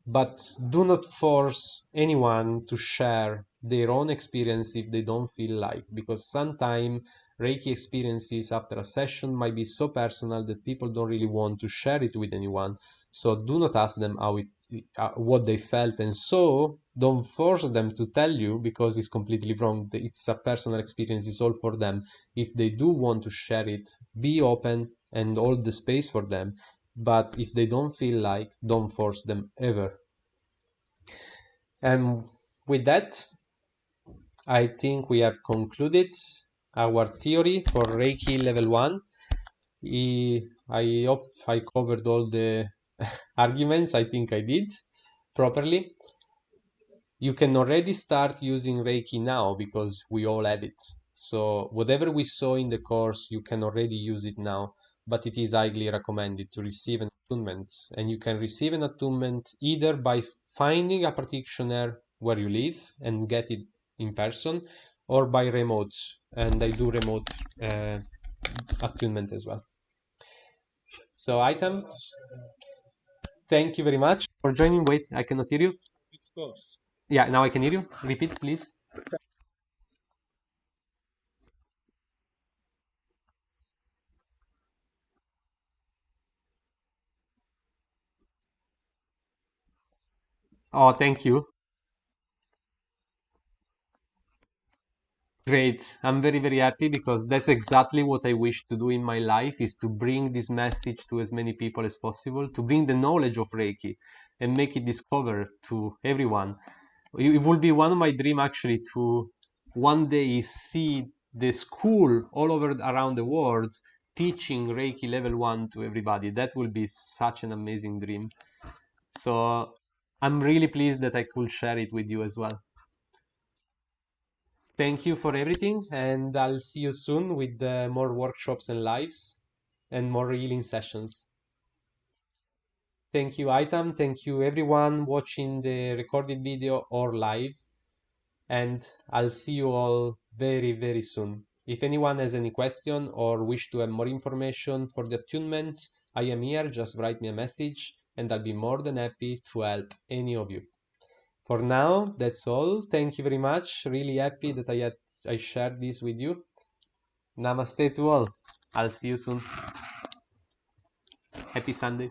But do not force anyone to share their own experience if they don't feel like, because sometimes Reiki experiences after a session might be so personal that people don't really want to share it with anyone. So do not ask them what they felt, and so don't force them to tell you, because it's completely wrong. It's a personal experience, it's all for them. If they do want to share it, be open and hold the space for them. but if they don't feel like, don't force them ever. And with that, I think we have concluded our theory for Reiki level 1. I hope I covered all the arguments. I think I did properly. You can already start using Reiki now because we all have it. So whatever we saw in the course, you can already use it now, but it is highly recommended to receive an attunement. And you can receive an attunement either by finding a practitioner where you live and get it in person, or by remote. And I do remote attunement as well. So Item, thank you very much for joining. Wait, I cannot hear you. Yeah, now I can hear you. Repeat, please. Oh, thank you. Great. I'm very, very happy because that's exactly what I wish to do in my life, is to bring this message to as many people as possible, to bring the knowledge of Reiki and make it discovered to everyone. It will be one of my dreams actually to one day see the school all over around the world teaching Reiki level 1 to everybody. That will be such an amazing dream. So I'm really pleased that I could share it with you as well. Thank you for everything, and I'll see you soon with more workshops and lives and more healing sessions. Thank you, Itam. Thank you, everyone watching the recorded video or live. And I'll see you all very, very soon. If anyone has any question or wish to have more information for the attunement, I am here. Just write me a message, and I'll be more than happy to help any of you. For now, that's all. Thank you very much. Really happy that I shared this with you. Namaste to all. I'll see you soon. Happy Sunday.